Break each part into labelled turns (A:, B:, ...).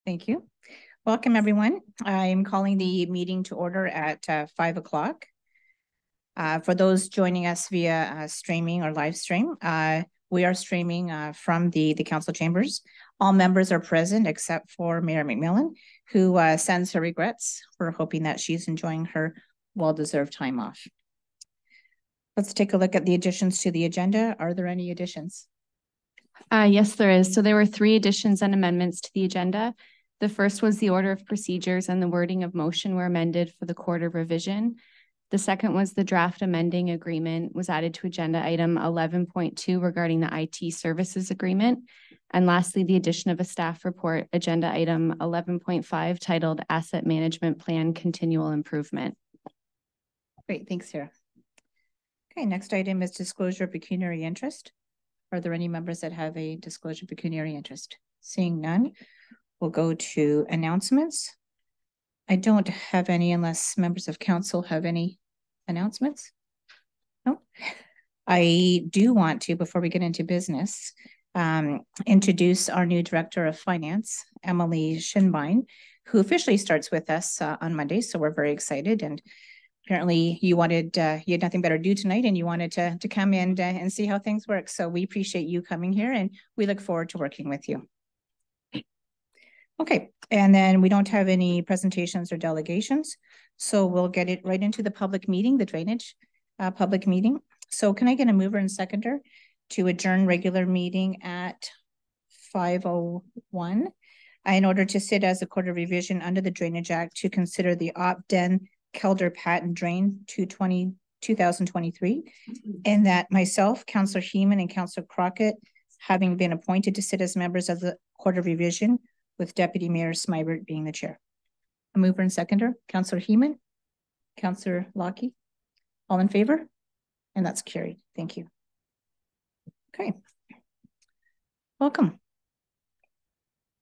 A: Thank you. Welcome, everyone. I'm calling the meeting to order at 5 o'clock. For those joining us via streaming or live stream, we are streaming from the council chambers. All members are present except for Mayor McMillan, who sends her regrets. We're hoping that she's enjoying her well-deserved time off. Let's take a look at the additions to the agenda. Are there any additions?
B: Yes, there is. So there were 3 additions and amendments to the agenda. The first was the order of procedures and the wording of motion were amended for the quarter revision. The second was the draft amending agreement was added to agenda item 11.2 regarding the IT services agreement. And lastly, the addition of a staff report, agenda item 11.5, titled Asset Management Plan Continual Improvement.
A: Great, thanks, Sarah. Okay, next item is disclosure of pecuniary interest. Are there any members that have a disclosure of pecuniary interest? Seeing none, we'll go to announcements. I don't have any unless members of council have any announcements. No. I do want to, before we get into business, introduce our new Director of Finance, Emily Shinbein, who officially starts with us on Monday. So we're very excited. And apparently you had nothing better to do tonight and you wanted to come in and see how things work. So we appreciate you coming here and we look forward to working with you. Okay, and then we don't have any presentations or delegations. So we'll get it right into the public meeting, the drainage public meeting. So can I get a mover and seconder to adjourn regular meeting at 5:01 in order to sit as a quarter revision under the Drainage Act to consider the Opden Kelder Patent Drain 2023, and that myself, Councillor Heeman and Councillor Crockett, having been appointed to sit as members of the quarter revision, with Deputy Mayor Smybert being the chair. A mover and seconder, Councillor Heeman, Councillor Lockie, all in favor? And that's carried. Thank you. Okay. Welcome.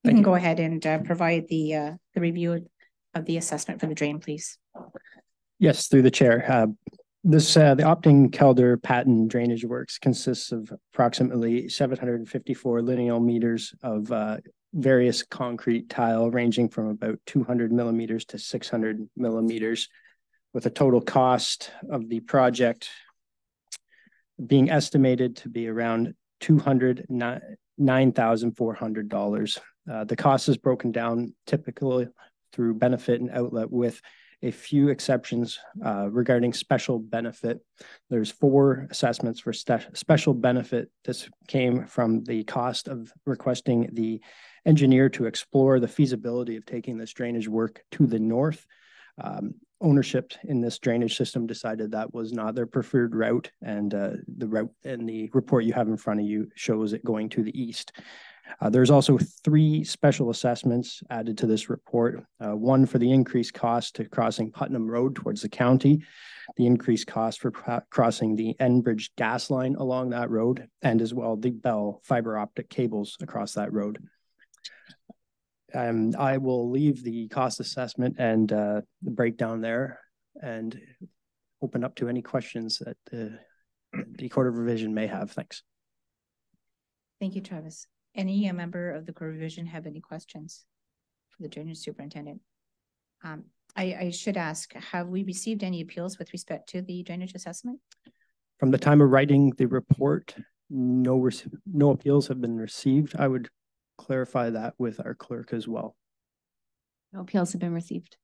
A: You can go ahead and provide the review of the assessment for the drain, please.
C: Yes, through the chair. The Opting Kelder patent drainage works consists of approximately 754 lineal meters of various concrete tile ranging from about 200 millimeters to 600 millimeters, with a total cost of the project being estimated to be around $209,400. The cost is broken down typically through benefit and outlet, with a few exceptions regarding special benefit. There's 4 assessments for special benefit. This came from the cost of requesting the engineer to explore the feasibility of taking this drainage work to the north. Ownership in this drainage system decided that was not their preferred route, and the route in the report you have in front of you shows it going to the east. There's also 3 special assessments added to this report. One for the increased cost to crossing Putnam Road towards the county, the increased cost for crossing the Enbridge gas line along that road, and as well the Bell fiber optic cables across that road. I will leave the cost assessment and the breakdown there and open up to any questions that the Court of Revision may have. Thanks.
A: Thank you, Travis. Any member of the Court of Revision have any questions for the drainage superintendent? I should ask, have we received any appeals with respect to the drainage assessment?
C: From the time of writing the report, no appeals have been received. I would clarify that with our clerk as well.
B: No appeals have been received.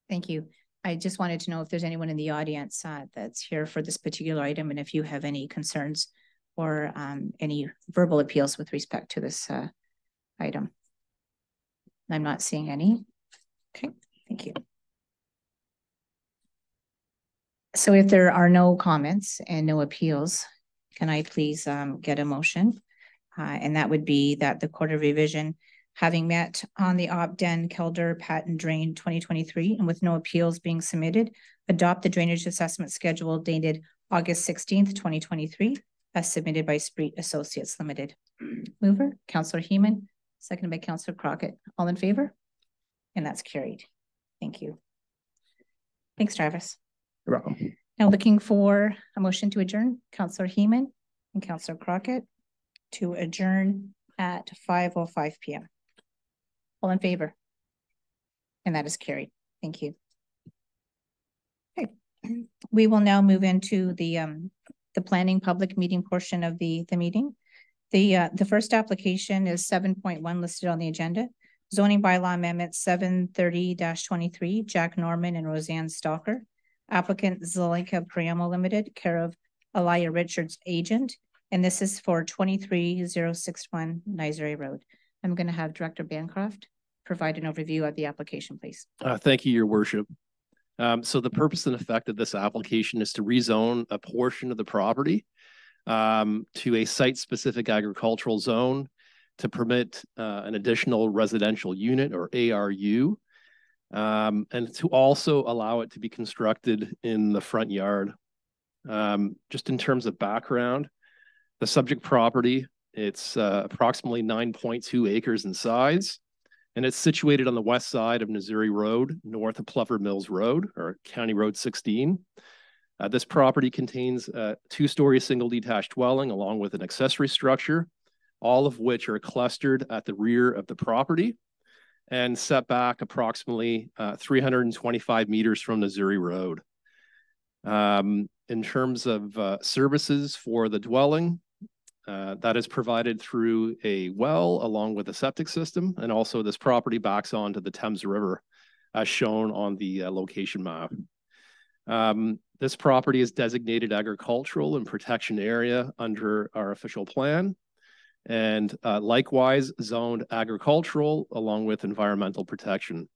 A: Thank you. I just wanted to know if there's anyone in the audience that's here for this particular item, and if you have any concerns or any verbal appeals with respect to this item. I'm not seeing any. Okay, thank you. So if there are no comments and no appeals, can I please get a motion? And that would be that the Court of Revision, having met on the Opden Kelder Patent Drain 2023 and with no appeals being submitted, adopt the drainage assessment schedule dated August 16th, 2023, as submitted by Spreet Associates Limited. Mover, Councillor Heeman, seconded by Councillor Crockett. All in favor? And that's carried. Thank you. Thanks, Travis.
C: You're welcome.
A: Now looking for a motion to adjourn, Councillor Heeman and Councillor Crockett, to adjourn at 5:05 p.m. All in favor? And that is carried. Thank you. Okay, we will now move into the planning public meeting portion of the meeting. The first application is 7.1 listed on the agenda. Zoning bylaw amendment 730-23, Jack Norman and Roseanne Stalker. Applicant Zelenka Priamo Limited, care of Elia Richards agent. And this is for 23061 Nisery Road. I'm going to have Director Bancroft provide an overview of the application, please.
D: Thank you, Your Worship. So the purpose and effect of this application is to rezone a portion of the property to a site-specific agricultural zone to permit an additional residential unit or ARU, and to also allow it to be constructed in the front yard. Just in terms of background, the subject property, it's approximately 9.2 acres in size, and it's situated on the west side of Nisery Road, north of Plover Mills Road, or County Road 16. This property contains a two-story single detached dwelling along with an accessory structure, all of which are clustered at the rear of the property and set back approximately 325 meters from Nisery Road. In terms of services for the dwelling, that is provided through a well along with a septic system, and also this property backs onto the Thames River as shown on the location map. This property is designated agricultural and protection area under our official plan, and likewise zoned agricultural along with environmental protection.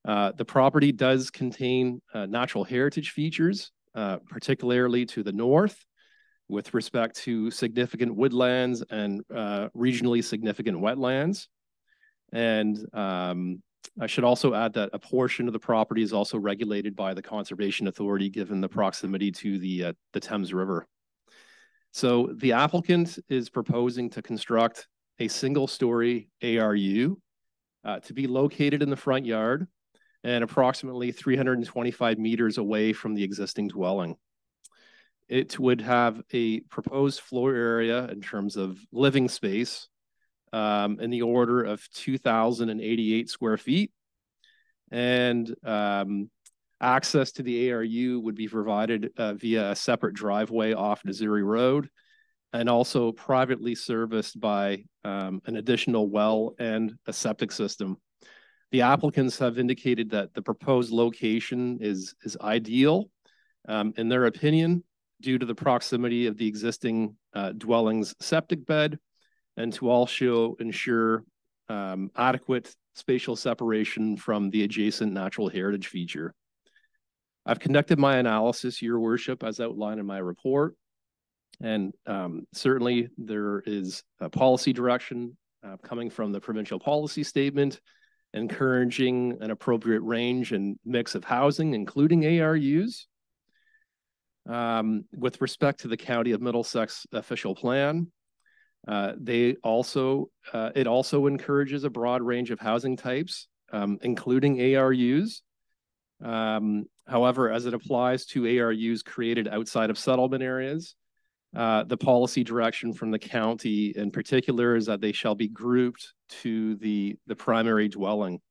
D: The property does contain natural heritage features, particularly to the north, with respect to significant woodlands and regionally significant wetlands. And I should also add that a portion of the property is also regulated by the Conservation Authority given the proximity to the Thames River. So the applicant is proposing to construct a single-story ARU to be located in the front yard and approximately 325 meters away from the existing dwelling. It would have a proposed floor area in terms of living space in the order of 2,088 square feet. And access to the ARU would be provided via a separate driveway off Nisery Road, and also privately serviced by an additional well and a septic system. The applicants have indicated that the proposed location is ideal, in their opinion, due to the proximity of the existing dwelling's septic bed, and to also ensure adequate spatial separation from the adjacent natural heritage feature. I've conducted my analysis, Your Worship, as outlined in my report, and certainly there is a policy direction coming from the provincial policy statement, encouraging an appropriate range and mix of housing, including ARUs. With respect to the County of Middlesex official plan, it also encourages a broad range of housing types, including ARUs. However, as it applies to ARUs created outside of settlement areas, the policy direction from the county in particular is that they shall be grouped to the primary dwelling.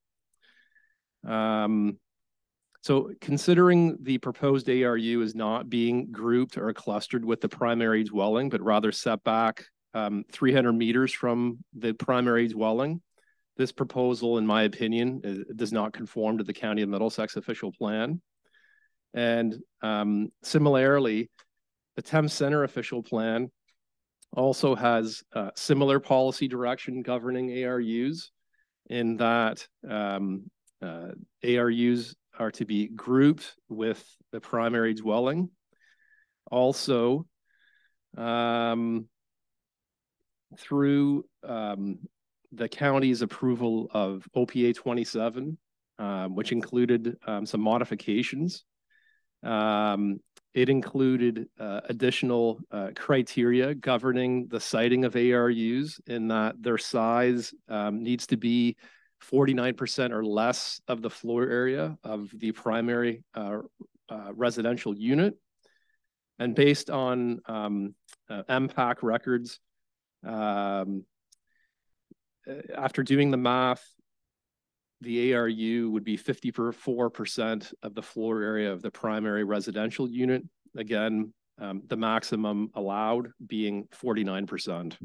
D: So considering the proposed ARU is not being grouped or clustered with the primary dwelling, but rather set back 300 meters from the primary dwelling, this proposal, in my opinion, does not conform to the County of Middlesex official plan. And similarly, the Thames Centre official plan also has similar policy direction governing ARUs, in that ARUs are to be grouped with the primary dwelling. Also, through the county's approval of OPA 27, which included some modifications, it included additional criteria governing the siting of ARUs, in that their size needs to be 49% or less of the floor area of the primary residential unit. And based on MPAC records, after doing the math, the ARU would be 54% of the floor area of the primary residential unit. Again, the maximum allowed being 49%.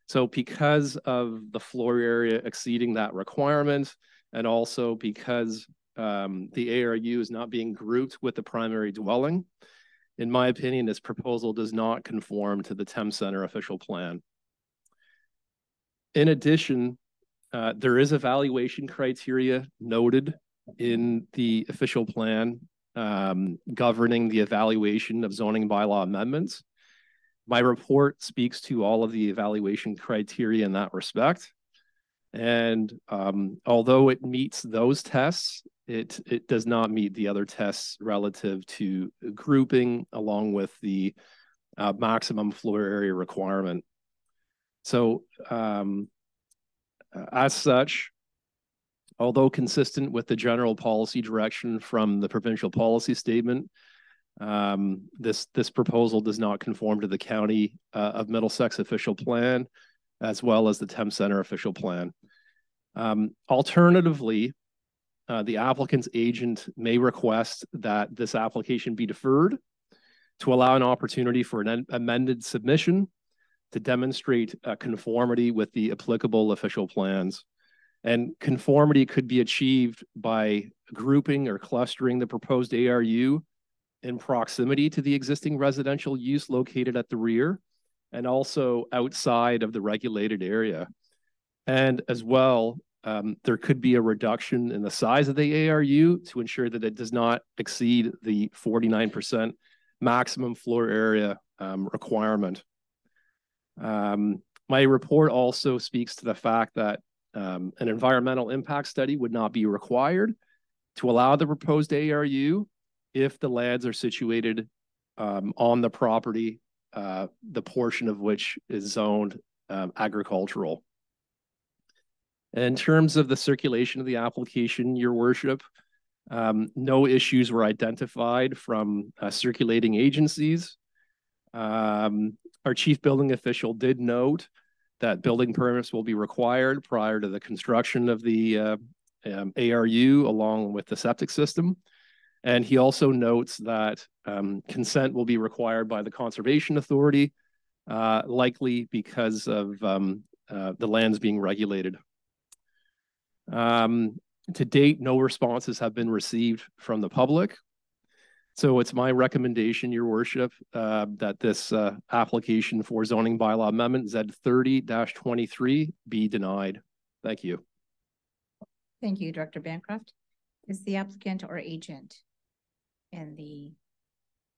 D: So because of the floor area exceeding that requirement, and also because the ARU is not being grouped with the primary dwelling, in my opinion, this proposal does not conform to the Thames Centre official plan. In addition, there is evaluation criteria noted in the official plan governing the evaluation of zoning bylaw amendments. My report speaks to all of the evaluation criteria in that respect. And although it meets those tests, it does not meet the other tests relative to grouping along with the maximum floor area requirement. So as such, although consistent with the general policy direction from the provincial policy statement, this proposal does not conform to the County of Middlesex official plan, as well as the Thames Centre official plan. Alternatively, the applicant's agent may request that this application be deferred to allow an opportunity for an amended submission to demonstrate conformity with the applicable official plans. And conformity could be achieved by grouping or clustering the proposed ARU in proximity to the existing residential use located at the rear and also outside of the regulated area. And as well, there could be a reduction in the size of the ARU to ensure that it does not exceed the 49% maximum floor area requirement. My report also speaks to the fact that an environmental impact study would not be required to allow the proposed ARU if the lands are situated on the property, the portion of which is zoned agricultural. In terms of the circulation of the application, Your Worship, no issues were identified from circulating agencies. Our chief building official did note that building permits will be required prior to the construction of the ARU along with the septic system. And he also notes that consent will be required by the Conservation Authority, likely because of the lands being regulated. To date, no responses have been received from the public. So it's my recommendation, Your Worship, that this application for zoning bylaw amendment Z30-23 be denied. Thank you.
A: Thank you, Director Bancroft. Is the applicant or agent in the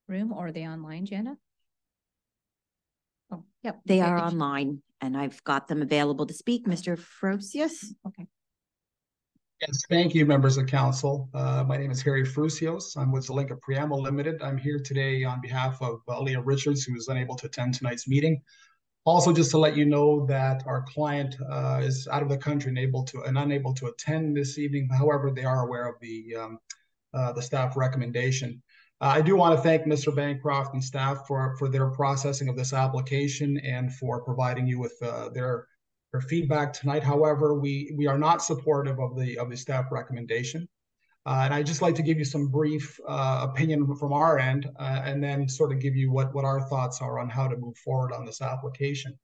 A: room or are they online, Jenna? Oh, yep.
E: They are online and I've got them available to speak. Mr. Frosius.
A: Okay.
F: Yes, thank you, members of council. My name is Harry Frusios. I'm with Zelenka Preamble Limited. I'm here today on behalf of Leah Richards, who is unable to attend tonight's meeting. Also, just to let you know that our client is out of the country and unable to attend this evening. However, they are aware of the staff recommendation. I do want to thank Mr. Bancroft and staff for their processing of this application and for providing you with their feedback tonight. However, we are not supportive of the staff recommendation. And I'd just like to give you some brief opinion from our end and then sort of give you what our thoughts are on how to move forward on this application.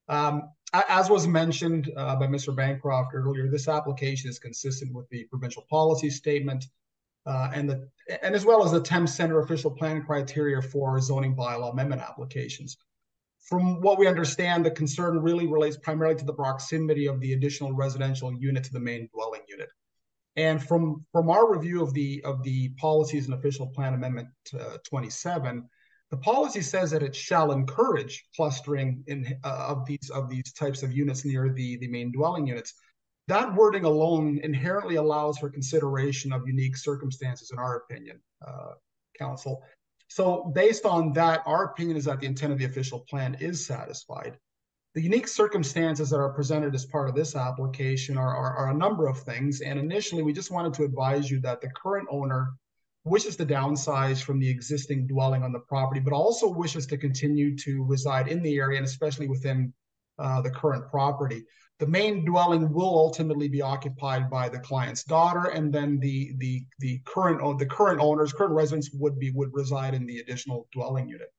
F: As was mentioned by Mr. Bancroft earlier, this application is consistent with the provincial policy statement and as well as the Thames Centre official plan criteria for zoning bylaw amendment applications. From what we understand, the concern really relates primarily to the proximity of the additional residential unit to the main dwelling unit. And from our review of the policies and official plan amendment 27, the policy says that it shall encourage clustering of these types of units near the main dwelling units. That wording alone inherently allows for consideration of unique circumstances, in our opinion, Council. So based on that, our opinion is that the intent of the official plan is satisfied. The unique circumstances that are presented as part of this application are a number of things. And initially, we just wanted to advise you that the current owner wishes to downsize from the existing dwelling on the property, but also wishes to continue to reside in the area and especially within the current property. The main dwelling will ultimately be occupied by the client's daughter, and then the current owners, current residents would reside in the additional dwelling unit.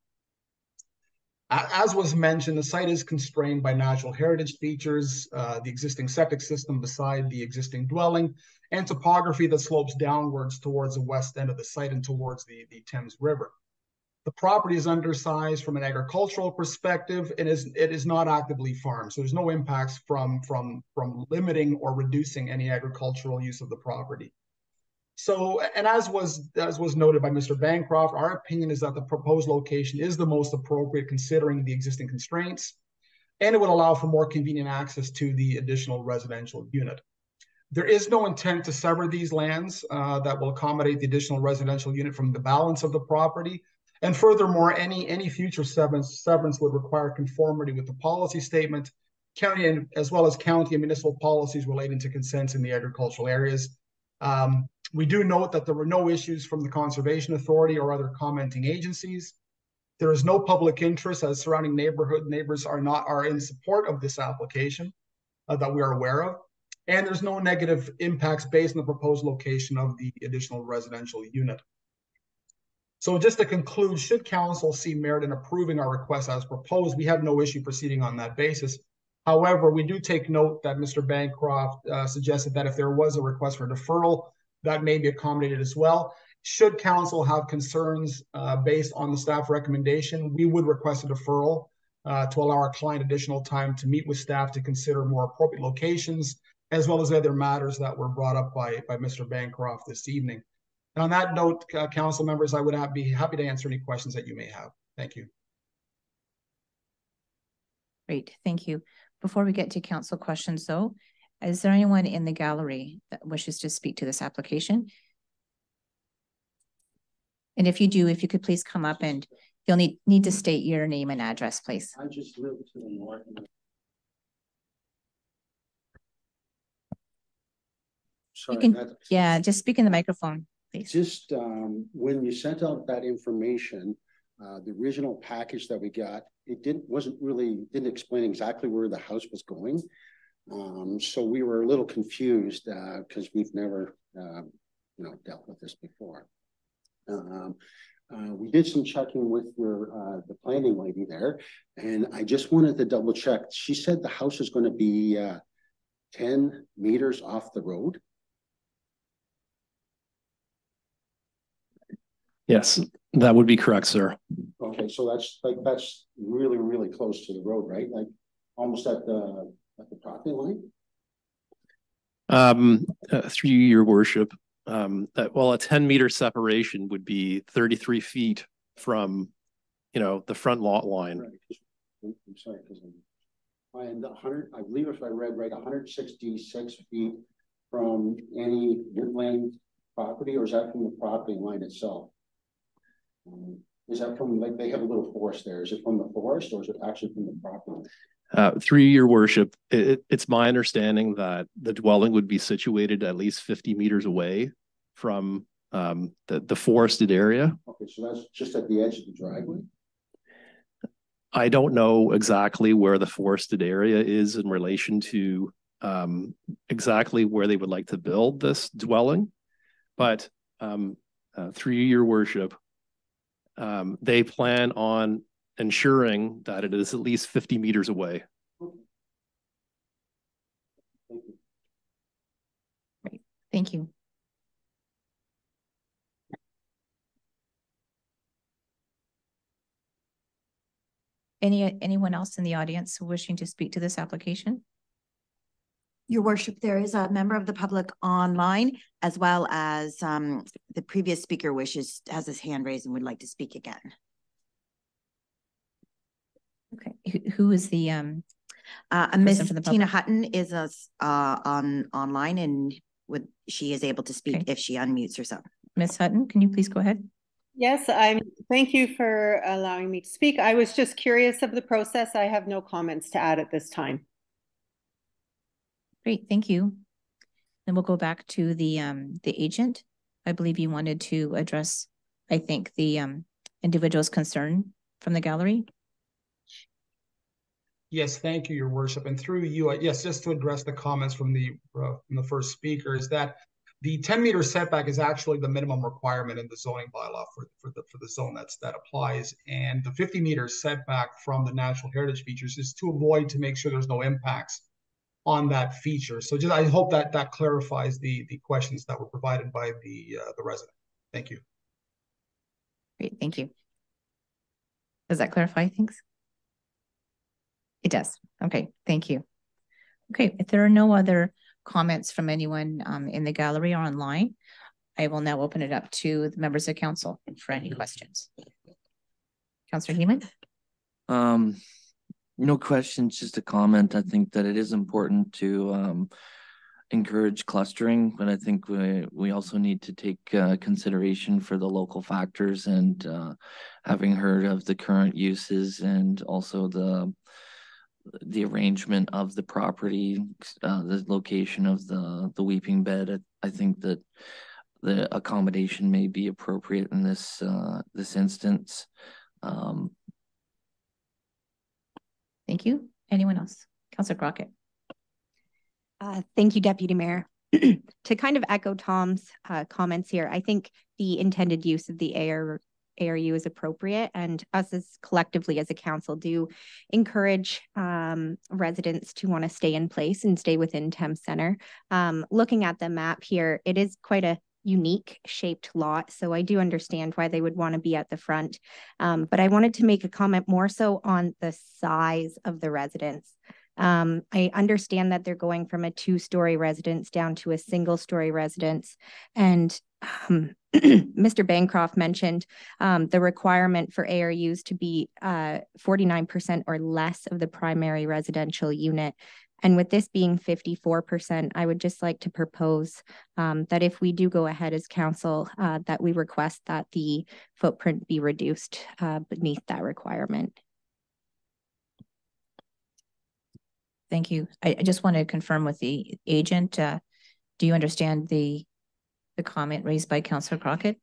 F: As was mentioned, the site is constrained by natural heritage features, the existing septic system beside the existing dwelling, and topography that slopes downwards towards the west end of the site and towards the Thames River. The property is undersized from an agricultural perspective, and it is not actively farmed, so there's no impacts from limiting or reducing any agricultural use of the property. So, and as was noted by Mr. Bancroft, our opinion is that the proposed location is the most appropriate considering the existing constraints, and it would allow for more convenient access to the additional residential unit. There is no intent to sever these lands that will accommodate the additional residential unit from the balance of the property. And furthermore, any future severance would require conformity with the policy statement, county and as well as county and municipal policies relating to consents in the agricultural areas. We do note that there were no issues from the Conservation Authority or other commenting agencies. There is no public interest, as surrounding neighbors are in support of this application that we are aware of. And there's no negative impacts based on the proposed location of the additional residential unit. So just to conclude, should council see merit in approving our request as proposed, we have no issue proceeding on that basis. However, we do take note that Mr. Bancroft suggested that if there was a request for deferral, that may be accommodated as well. Should council have concerns based on the staff recommendation, we would request a deferral to allow our client additional time to meet with staff to consider more appropriate locations, as well as other matters that were brought up by Mr. Bancroft this evening. And on that note, council members, I would be happy to answer any questions that you may have. Thank you.
A: Great, thank you. Before we get to council questions though, is there anyone in the gallery that wishes to speak to this application? And if you do, if you could please come up, and you'll need to state your name and address, please.
G: I just live to the north. Sorry,
A: yeah, just speak in the microphone, please.
G: Just when you sent out that information, the original package that we got, it didn't explain exactly where the house was going. So we were a little confused because we've never, dealt with this before. We did some checking with the planning lady there, and I just wanted to double check. She said the house is going to be 10 meters off the road.
D: Yes, that would be correct, sir.
G: Okay, so that's really, really close to the road, right? Like almost at the property line?
D: Through your worship, a 10-meter separation would be 33 feet from, the front lot line.
G: Right. I'm sorry, because I believe if I read right, 166 feet from any woodland property, or is that from the property line itself? Is that from, like, they have a little forest there? Is it from the forest, or is it actually from the property?
D: Through your worship, it's my understanding that the dwelling would be situated at least 50 meters away from the forested area.
G: Okay, so that's just at the edge of the driveway?
D: I don't know exactly where the forested area is in relation to exactly where they would like to build this dwelling, but through your worship, they plan on ensuring that it is at least 50 meters away.
A: Great, thank you. Anyone else in the audience wishing to speak to this application?
E: Your worship, there is a member of the public online, as well as the previous speaker has his hand raised and would like to speak again.
A: Okay, who is the
E: Miss Tina Hutton is online, and she is able to speak if she unmutes herself.
A: Miss Hutton, can you please go ahead?
H: Yes, thank you for allowing me to speak. I was just curious of the process. I have no comments to add at this time.
A: Great, thank you. Then we'll go back to the agent. I believe you wanted to address, I think, the individual's concern from the gallery.
F: Yes, thank you, Your Worship. And through you, yes, just to address the comments from the first speaker, is that the 10-meter setback is actually the minimum requirement in the zoning bylaw for the zone that applies. And the 50-meter setback from the natural heritage features is to avoid, to make sure there's no impacts on that feature. So just I hope that clarifies the questions that were provided by the resident. Thank you.
A: Great, thank you. Does that clarify things? It does. Okay, thank you. Okay, if there are no other comments from anyone in the gallery or online, I will now open it up to the members of council for any questions. Councillor Heeman?
I: No questions, just a comment. I think that it is important to encourage clustering, but I think we also need to take consideration for the local factors, and having heard of the current uses and also the arrangement of the property, the location of the weeping bed, I think that the accommodation may be appropriate in this instance.
A: Thank you. Anyone else? Councillor Crockett.
J: Thank you, Deputy Mayor. To kind of echo Tom's comments here, I think the intended use of the ARU is appropriate, and us as collectively as a council do encourage residents to want to stay in place and stay within Thames Centre. Looking at the map here, it is quite a unique shaped lot, so I do understand why they would want to be at the front. But I wanted to make a comment more so on the size of the residence. I understand that they're going from a 2-story residence down to a 1-story residence. And Mr. Bancroft mentioned the requirement for ARUs to be 49% or less of the primary residential unit. And with this being 54%, I would just like to propose that if we do go ahead as council, that we request that the footprint be reduced beneath that requirement.
A: Thank you. I just want to confirm with the agent. Do you understand the comment raised by Councillor Crockett?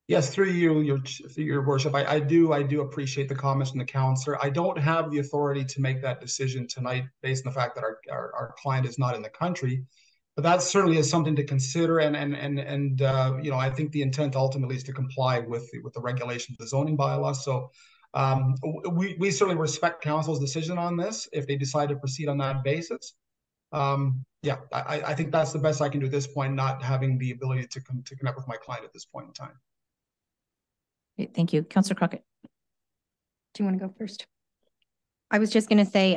F: Yes, through you, your worship. I do appreciate the comments from the councillor. I don't have the authority to make that decision tonight based on the fact that our client is not in the country. But that certainly is something to consider, and you know, I think the intent ultimately is to comply with the regulations of the zoning bylaw. So we certainly respect council's decision on this if they decide to proceed on that basis. Yeah, I think that's the best I can do at this point, not having the ability to connect with my client at this point in time.
A: Great, thank you. Councillor Crockett.
J: Do you want to go first? I was just going to say,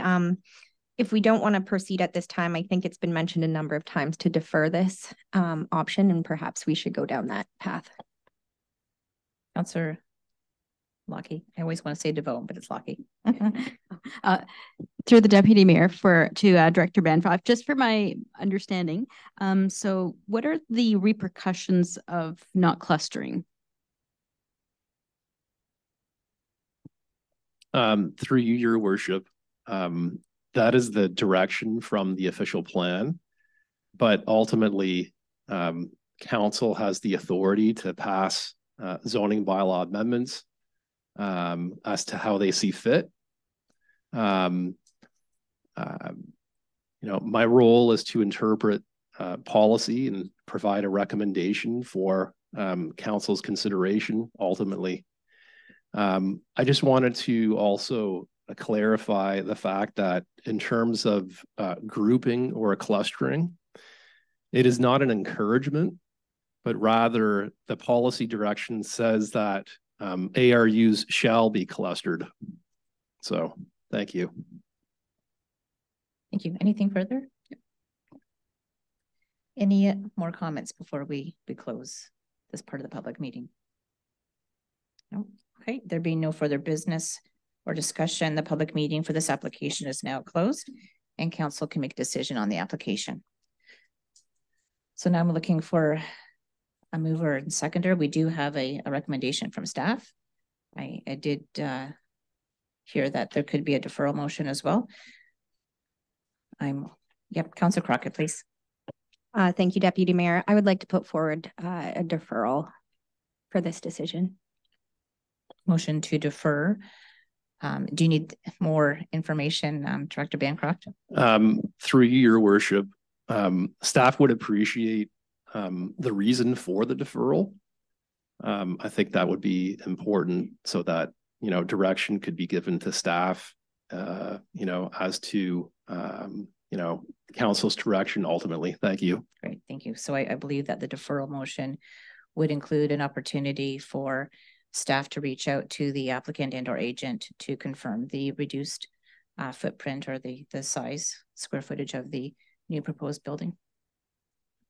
J: if we don't want to proceed at this time, I think it's been mentioned a number of times to defer this option, and perhaps we should go down that path.
A: Councillor Lockie. I always want to say DeVoe, but it's Lockie.
K: Through the Deputy Mayor to Director Bancroft, just for my understanding. So what are the repercussions of not clustering?
D: Through you, your worship, that is the direction from the official plan, but ultimately council has the authority to pass zoning bylaw amendments as to how they see fit. You know, my role is to interpret policy and provide a recommendation for council's consideration ultimately. I just wanted to also clarify the fact that in terms of grouping or clustering, it is not an encouragement, but rather the policy direction says that ARUs shall be clustered. So thank you.
A: Thank you. Anything further? Any more comments before we close this part of the public meeting? No. Okay, there being no further business or discussion, the public meeting for this application is now closed and council can make a decision on the application. So now I'm looking for a mover and seconder. We do have a recommendation from staff. I did hear that there could be a deferral motion as well. Yep, Councillor Crockett, please.
J: Thank you, Deputy Mayor. I would like to put forward a deferral for this decision.
A: Motion to defer Do you need more information, Director Bancroft?
D: Through your worship, staff would appreciate the reason for the deferral. I think that would be important so that, direction could be given to staff, as to, council's direction ultimately. Thank you.
A: Great, thank you. So I believe that the deferral motion would include an opportunity for staff to reach out to the applicant and or agent to confirm the reduced footprint or the size, square footage of the new proposed building.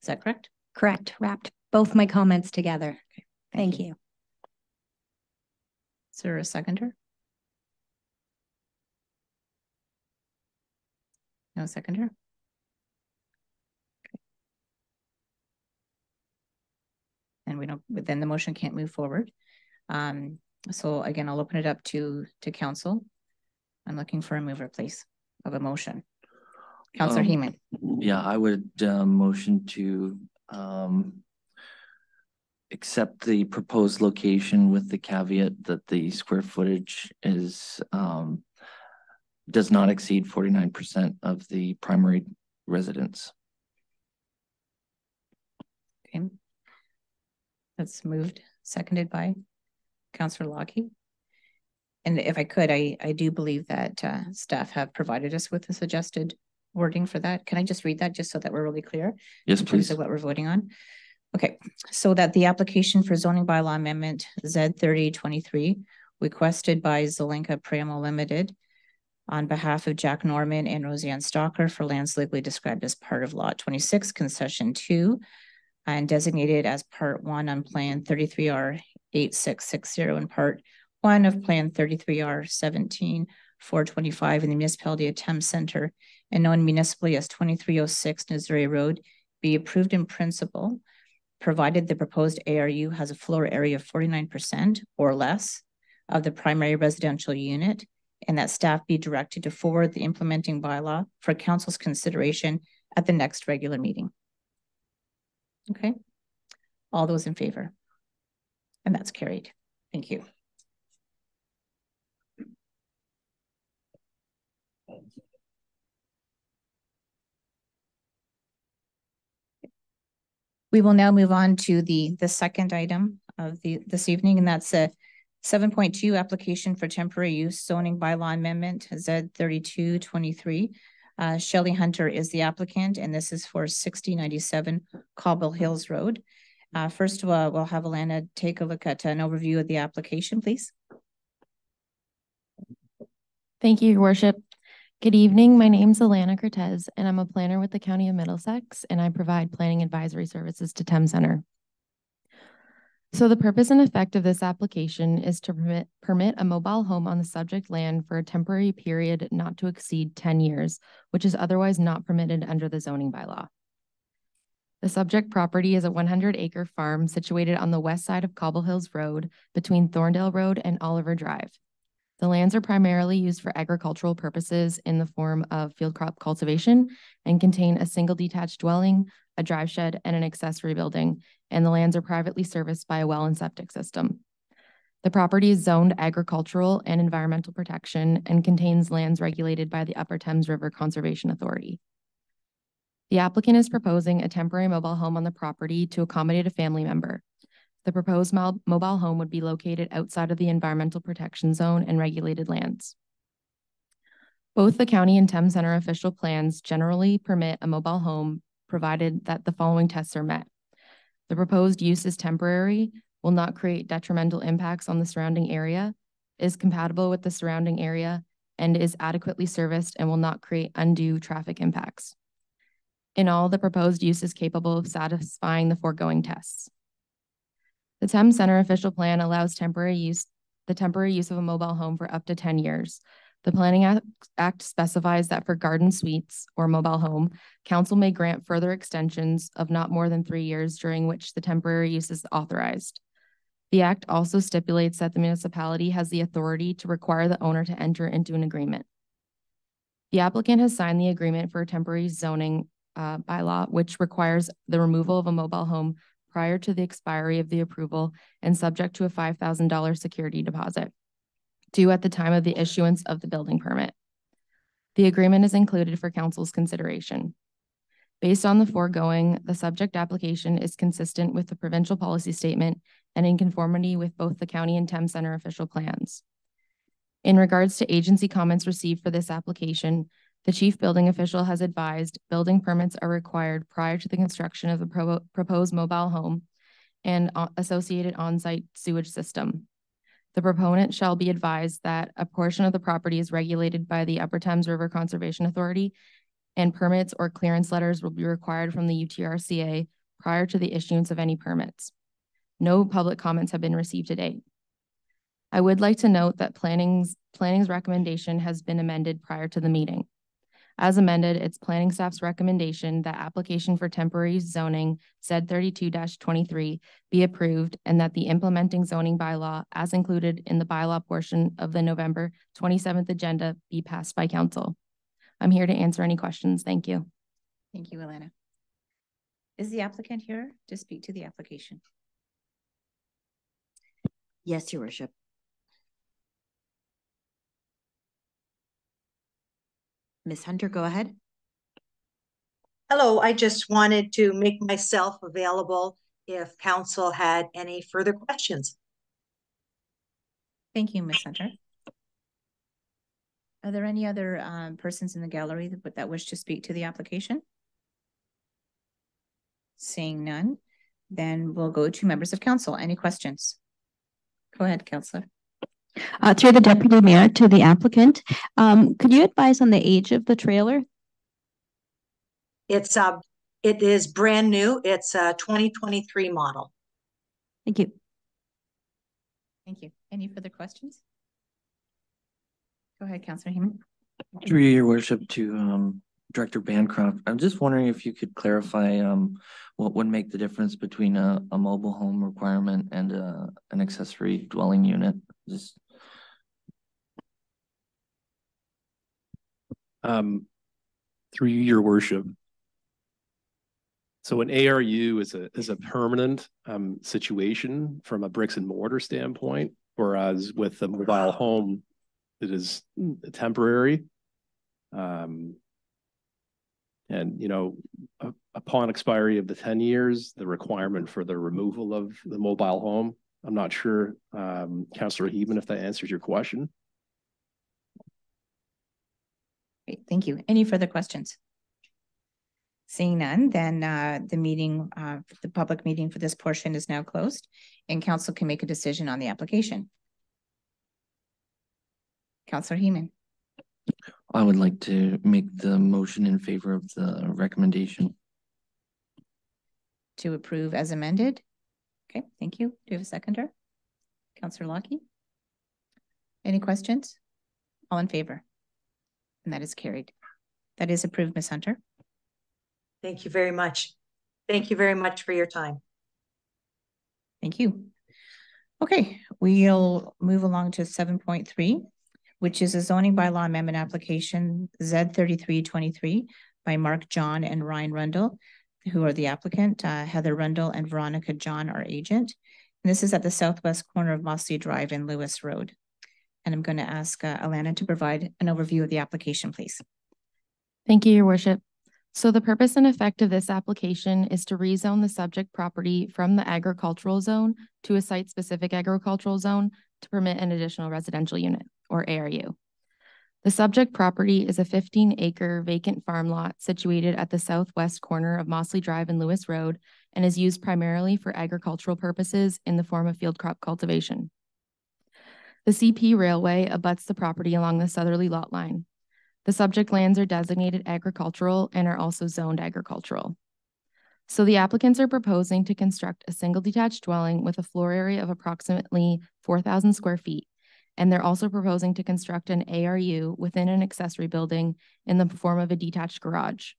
A: Is that correct?
J: Correct. Wrapped both my comments together.
A: Okay.
J: Thank you.
A: Is there a seconder? No seconder? Okay. And we don't, then the motion can't move forward. So again, I'll open it up to council. I'm looking for a mover, please, of a motion. Councillor Heeman.
I: Yeah, I would motion to accept the proposed location with the caveat that the square footage is does not exceed 49% of the primary residence.
A: Okay. That's moved, seconded by Councillor Lockie. And if I could, I do believe that staff have provided us with a suggested wording for that. Can I just read that just so that we're really clear?
I: Yes,
A: in
I: please.
A: terms of what we're voting on? Okay, so that the application for zoning bylaw amendment Z3023 requested by Zelenka Priamo Limited on behalf of Jack Norman and Roseanne Stalker for lands legally described as part of Lot 26, Concession 2, and designated as Part 1 on Plan 33R8660 and Part 1 of Plan 33R17425 in the municipality of Thames Center and known municipally as 2306 Missouri Road be approved in principle, provided the proposed ARU has a floor area of 49% or less of the primary residential unit, and that staff be directed to forward the implementing bylaw for council's consideration at the next regular meeting. Okay, all those in favor? And that's carried. Thank you. We will now move on to the second item of this evening, and that's a 7.2 application for temporary use zoning bylaw amendment Z3223. Shelley Hunter is the applicant, and this is for 6097 Cobble Hills Road. First of all, we'll have Alana take a look at an overview of the application, please.
L: Thank you, Your Worship. Good evening. My name is Alana Cortez, and I'm a planner with the County of Middlesex, and I provide planning advisory services to Thames Center. So the purpose and effect of this application is to permit a mobile home on the subject land for a temporary period not to exceed 10 years, which is otherwise not permitted under the zoning bylaw. The subject property is a 100-acre farm situated on the west side of Cobble Hills Road between Thorndale Road and Oliver Drive. The lands are primarily used for agricultural purposes in the form of field crop cultivation and contain a single detached dwelling, a drive shed, and an accessory building, and the lands are privately serviced by a well and septic system. The property is zoned agricultural and environmental protection and contains lands regulated by the Upper Thames River Conservation Authority. The applicant is proposing a temporary mobile home on the property to accommodate a family member. The proposed mobile home would be located outside of the environmental protection zone and regulated lands. Both the county and Thames Center official plans generally permit a mobile home provided that the following tests are met. The proposed use is temporary, will not create detrimental impacts on the surrounding area, is compatible with the surrounding area, and is adequately serviced and will not create undue traffic impacts. In all, the proposed use is capable of satisfying the foregoing tests. The Thames Center official plan allows the temporary use of a mobile home for up to 10 years. The Planning Act specifies that for garden suites or mobile home, council may grant further extensions of not more than 3 years during which the temporary use is authorized. The Act also stipulates that the municipality has the authority to require the owner to enter into an agreement. The applicant has signed the agreement for a temporary zoning bylaw, which requires the removal of a mobile home prior to the expiry of the approval and subject to a $5,000 security deposit. due at the time of the issuance of the building permit. The agreement is included for council's consideration. Based on the foregoing, the subject application is consistent with the provincial policy statement and in conformity with both the county and Thames Centre official plans. In regards to agency comments received for this application, the chief building official has advised building permits are required prior to the construction of the proposed mobile home and associated on-site sewage system. The proponent shall be advised that a portion of the property is regulated by the Upper Thames River Conservation Authority, and permits or clearance letters will be required from the UTRCA prior to the issuance of any permits. No public comments have been received to date. I would like to note that planning's recommendation has been amended prior to the meeting. As amended, it's planning staff's recommendation that application for temporary zoning Z32-23 be approved and that the implementing zoning bylaw as included in the bylaw portion of the November 27th agenda be passed by council. I'm here to answer any questions. Thank you.
A: Thank you, Alana. Is the applicant here to speak to the application?
E: Yes, your worship. Ms. Hunter, go ahead.
M: Hello, I just wanted to make myself available if council had any further questions.
A: Thank you, Ms. Hunter. Are there any other persons in the gallery that wish to speak to the application? Seeing none, then we'll go to members of council. Any questions? Go ahead, Councillor.
K: Through the Deputy Mayor to the applicant, could you advise on the age of the trailer?
M: It is brand new. It's a 2023 model.
K: Thank you.
A: Thank you. Any further questions? Go ahead, Councillor Heeman.
I: Through your worship to Director Bancroft, I'm just wondering if you could clarify what would make the difference between a mobile home requirement and an accessory dwelling unit. Just
D: through your worship. So an ARU is a permanent situation from a bricks and mortar standpoint, whereas with the mobile home, it is temporary. And you know, upon expiry of the 10 years, the requirement for the removal of the mobile home. I'm not sure, Councillor Heeman, if that answers your question.
A: Great, thank you. Any further questions? Seeing none, then the public meeting for this portion is now closed and council can make a decision on the application. Councillor Heeman.
I: I would like to make the motion in favor of the recommendation.
A: To approve as amended. Okay, thank you. Do you have a seconder? Councillor Lockie. Any questions? All in favor? And that is carried. That is approved, Ms. Hunter.
M: Thank you very much. Thank you very much for your time.
A: Thank you. Okay, we'll move along to 7.3, which is a zoning bylaw amendment application Z3323 by Mark John and Ryan Rundle, who are the applicant. Heather Rundle and Veronica John are agent. And this is at the southwest corner of Mossley Drive and Lewis Road. And I'm going to ask Alana to provide an overview of the application, please.
L: Thank you, Your Worship. So the purpose and effect of this application is to rezone the subject property from the agricultural zone to a site-specific agricultural zone to permit an additional residential unit, or ARU. The subject property is a 15-acre vacant farm lot situated at the southwest corner of Mossley Drive and Lewis Road and is used primarily for agricultural purposes in the form of field crop cultivation. The CP Railway abuts the property along the southerly lot line. The subject lands are designated agricultural and are also zoned agricultural. So the applicants are proposing to construct a single detached dwelling with a floor area of approximately 4,000 square feet. And they're also proposing to construct an ARU within an accessory building in the form of a detached garage.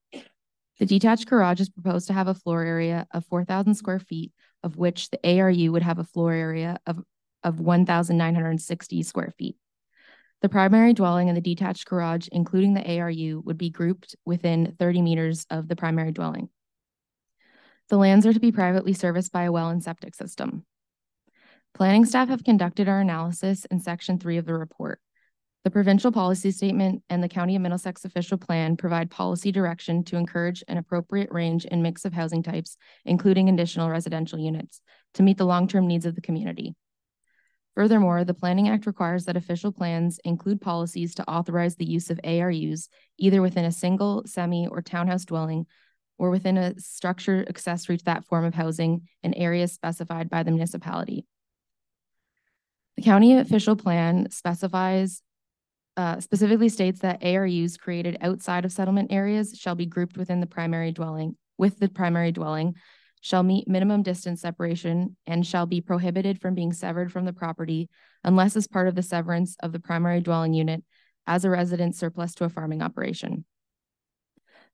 L: The detached garage is proposed to have a floor area of 4,000 square feet, of which the ARU would have a floor area of 1,960 square feet. The primary dwelling and the detached garage, including the ARU, would be grouped within 30 meters of the primary dwelling. The lands are to be privately serviced by a well and septic system. Planning staff have conducted our analysis in section 3 of the report. The provincial policy statement and the County of Middlesex official plan provide policy direction to encourage an appropriate range and mix of housing types, including additional residential units, to meet the long-term needs of the community. Furthermore, the Planning Act requires that official plans include policies to authorize the use of ARUs either within a single, semi, or townhouse dwelling or within a structure accessory to that form of housing in areas specified by the municipality. The county official plan specifically states that ARUs created outside of settlement areas shall be grouped within the primary dwelling, shall meet minimum distance separation, and shall be prohibited from being severed from the property unless as part of the severance of the primary dwelling unit as a residence surplus to a farming operation.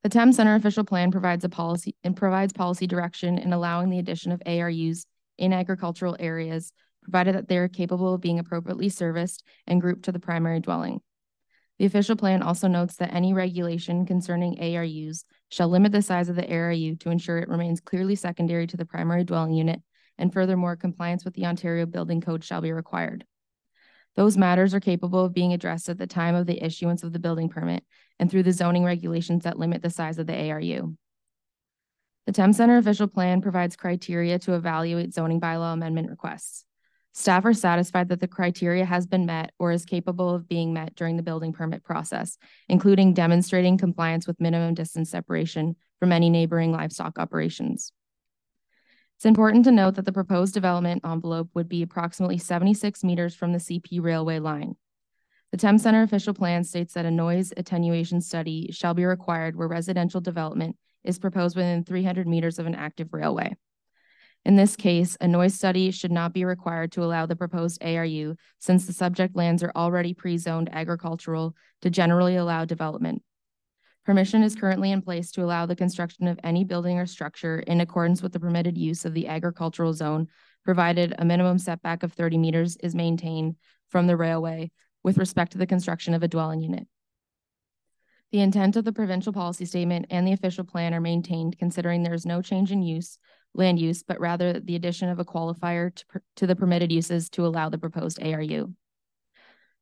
L: The Thames Center official plan provides policy direction in allowing the addition of ARUs in agricultural areas, provided that they are capable of being appropriately serviced and grouped to the primary dwelling. The official plan also notes that any regulation concerning ARUs shall limit the size of the ARU to ensure it remains clearly secondary to the primary dwelling unit, and furthermore, compliance with the Ontario Building Code shall be required. Those matters are capable of being addressed at the time of the issuance of the building permit and through the zoning regulations that limit the size of the ARU. The Thames Center official plan provides criteria to evaluate zoning bylaw amendment requests. Staff are satisfied that the criteria has been met or is capable of being met during the building permit process, including demonstrating compliance with minimum distance separation from any neighboring livestock operations. It's important to note that the proposed development envelope would be approximately 76 meters from the CP railway line. The Thames Center official plan states that a noise attenuation study shall be required where residential development is proposed within 300 meters of an active railway. In this case, a noise study should not be required to allow the proposed ARU since the subject lands are already pre-zoned agricultural to generally allow development. Permission is currently in place to allow the construction of any building or structure in accordance with the permitted use of the agricultural zone, provided a minimum setback of 30 meters is maintained from the railway with respect to the construction of a dwelling unit. The intent of the provincial policy statement and the official plan are maintained considering there is no change in land use, but rather the addition of a qualifier to the permitted uses to allow the proposed ARU.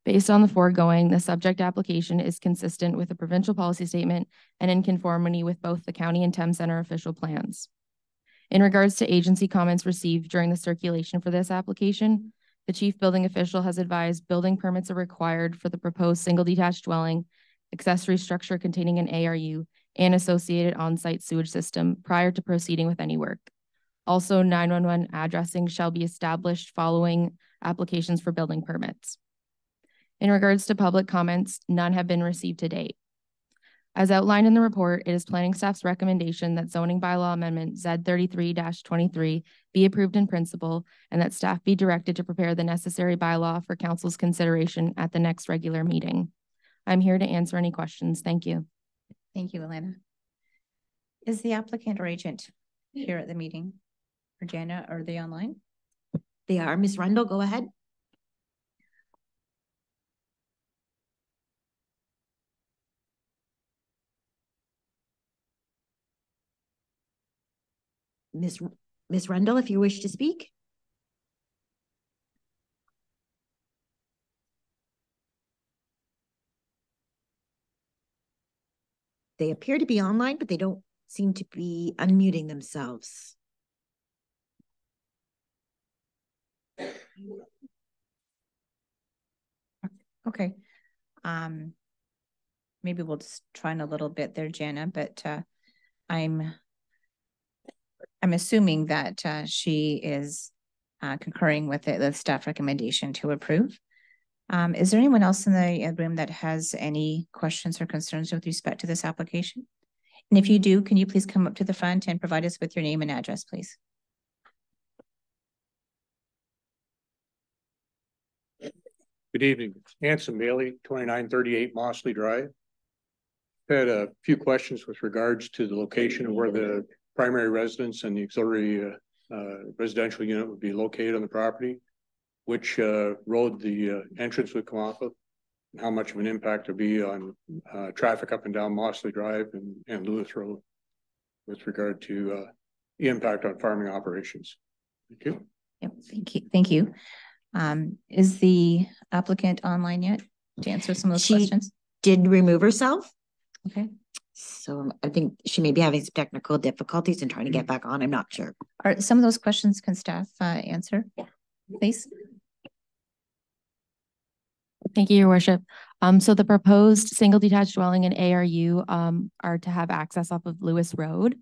L: Based on the foregoing, the subject application is consistent with the provincial policy statement and in conformity with both the county and Thames Center official plans. In regards to agency comments received during the circulation for this application, the chief building official has advised building permits are required for the proposed single detached dwelling, accessory structure containing an ARU, and associated on-site sewage system prior to proceeding with any work. Also, 911 addressing shall be established following applications for building permits. In regards to public comments, none have been received to date. As outlined in the report, it is planning staff's recommendation that zoning bylaw amendment Z33-23 be approved in principle and that staff be directed to prepare the necessary bylaw for council's consideration at the next regular meeting. I'm here to answer any questions. Thank you.
A: Thank you, Elena. Is the applicant or agent here at the meeting? Or Jana, are they online?
E: They are. Ms. Rundle, go ahead. Ms. Rundle, if you wish to speak. They appear to be online, but they don't seem to be unmuting themselves.
A: Okay. Maybe we'll just try in a little bit there, Jana, but I'm assuming that she is concurring with the staff recommendation to approve. Is there anyone else in the room that has any questions or concerns with respect to this application? And if you do, can you please come up to the front and provide us with your name and address, please?
N: Good evening. Hanson Bailey, 2938 Mossley Drive. Had a few questions with regards to the location of where the primary residence and the auxiliary residential unit would be located on the property, which road the entrance would come off of, and how much of an impact would be on traffic up and down Mossley Drive and Lewis Road with regard to the impact on farming operations. Thank you.
A: Yep, thank you. Is the applicant online yet to answer some of those questions?
E: Did remove herself.
A: Okay.
E: So I think she may be having some technical difficulties and trying to get back on. I'm not sure.
A: Are some of those questions can staff answer? Yeah. Please.
L: Thank you, Your Worship. So the proposed single detached dwelling in ARU are to have access off of Lewis Road.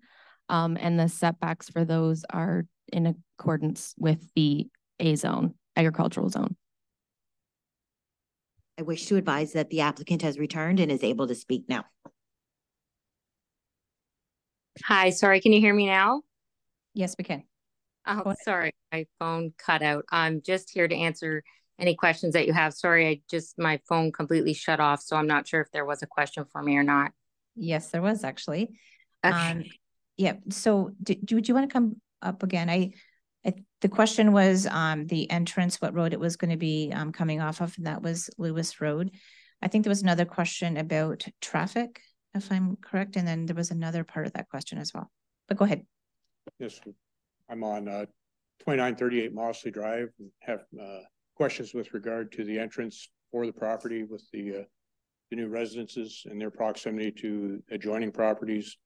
L: And the setbacks for those are in accordance with the A zone, agricultural zone.
E: I wish to advise that the applicant has returned and is able to speak now.
O: Hi, sorry, can you hear me now?
A: Yes, we can.
O: Oh, sorry, my phone cut out. I'm just here to answer any questions that you have. Sorry, my phone completely shut off, so I'm not sure if there was a question for me or not.
A: Yes, there was actually.
O: Okay.
A: Yeah, so do you want to come up again? The question was the entrance, what road it was going to be coming off of, and that was Lewis Road. I think there was another question about traffic, if I'm correct, and then there was another part of that question as well. But go ahead.
N: Yes, I'm on 2938 Mosley Drive. Have questions with regard to the entrance for the property with the new residences and their proximity to adjoining properties,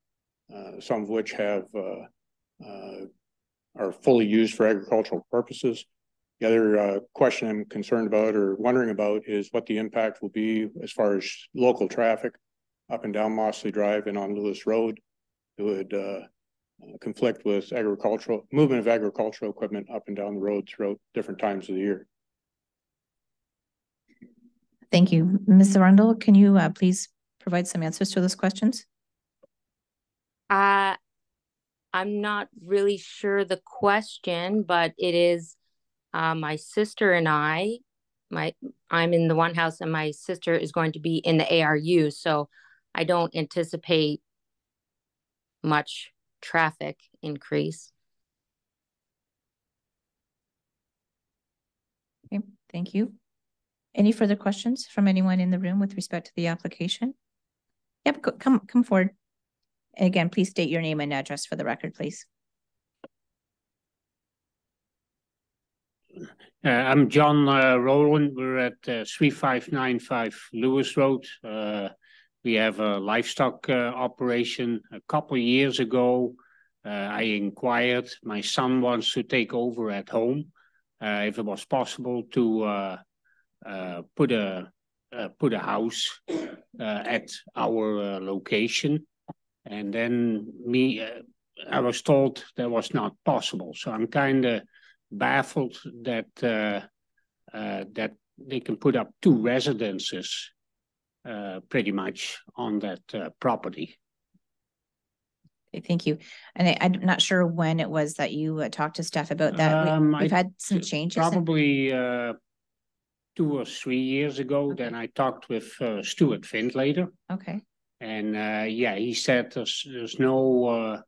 N: some of which have are fully used for agricultural purposes. The other question I'm concerned about or wondering about is what the impact will be as far as local traffic up and down Mosley Drive and on Lewis Road. It would conflict with movement of agricultural equipment up and down the road throughout different times of the year.
A: Thank you. Ms. Arundel, can you please provide some answers to those questions?
O: I'm not really sure the question, but it is my sister and I'm in the one house and my sister is going to be in the ARU. So I don't anticipate much traffic increase.
A: Okay, thank you. Any further questions from anyone in the room with respect to the application? Yep, come forward. And again, please state your name and address for the record, please.
P: I'm John Rowland. We're at 3595 Lewis Road. We have a livestock operation. A couple of years ago, I inquired. My son wants to take over at home. If it was possible to put a house at our location. And then I was told that was not possible. So I'm kind of baffled that that they can put up 2 residences pretty much on that property.
A: Okay, thank you. And I'm not sure when it was that you talked to staff about that. We've had some changes.
P: Probably 2 or 3 years ago. Okay. Then I talked with Stuart Findlater.
A: Okay.
P: And yeah, he said there's no,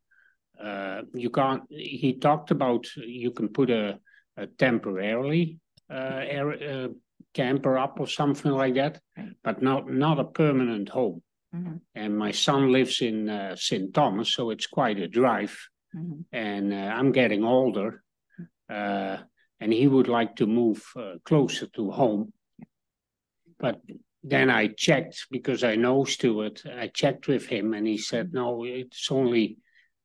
P: you can't, he talked about you can put a temporarily camper up or something like that, right. But not a permanent home. Mm-hmm. And my son lives in St. Thomas, so it's quite a drive. Mm-hmm. And I'm getting older, and he would like to move closer to home. But then I checked, because I know Stuart, I checked with him and he said, no, it's only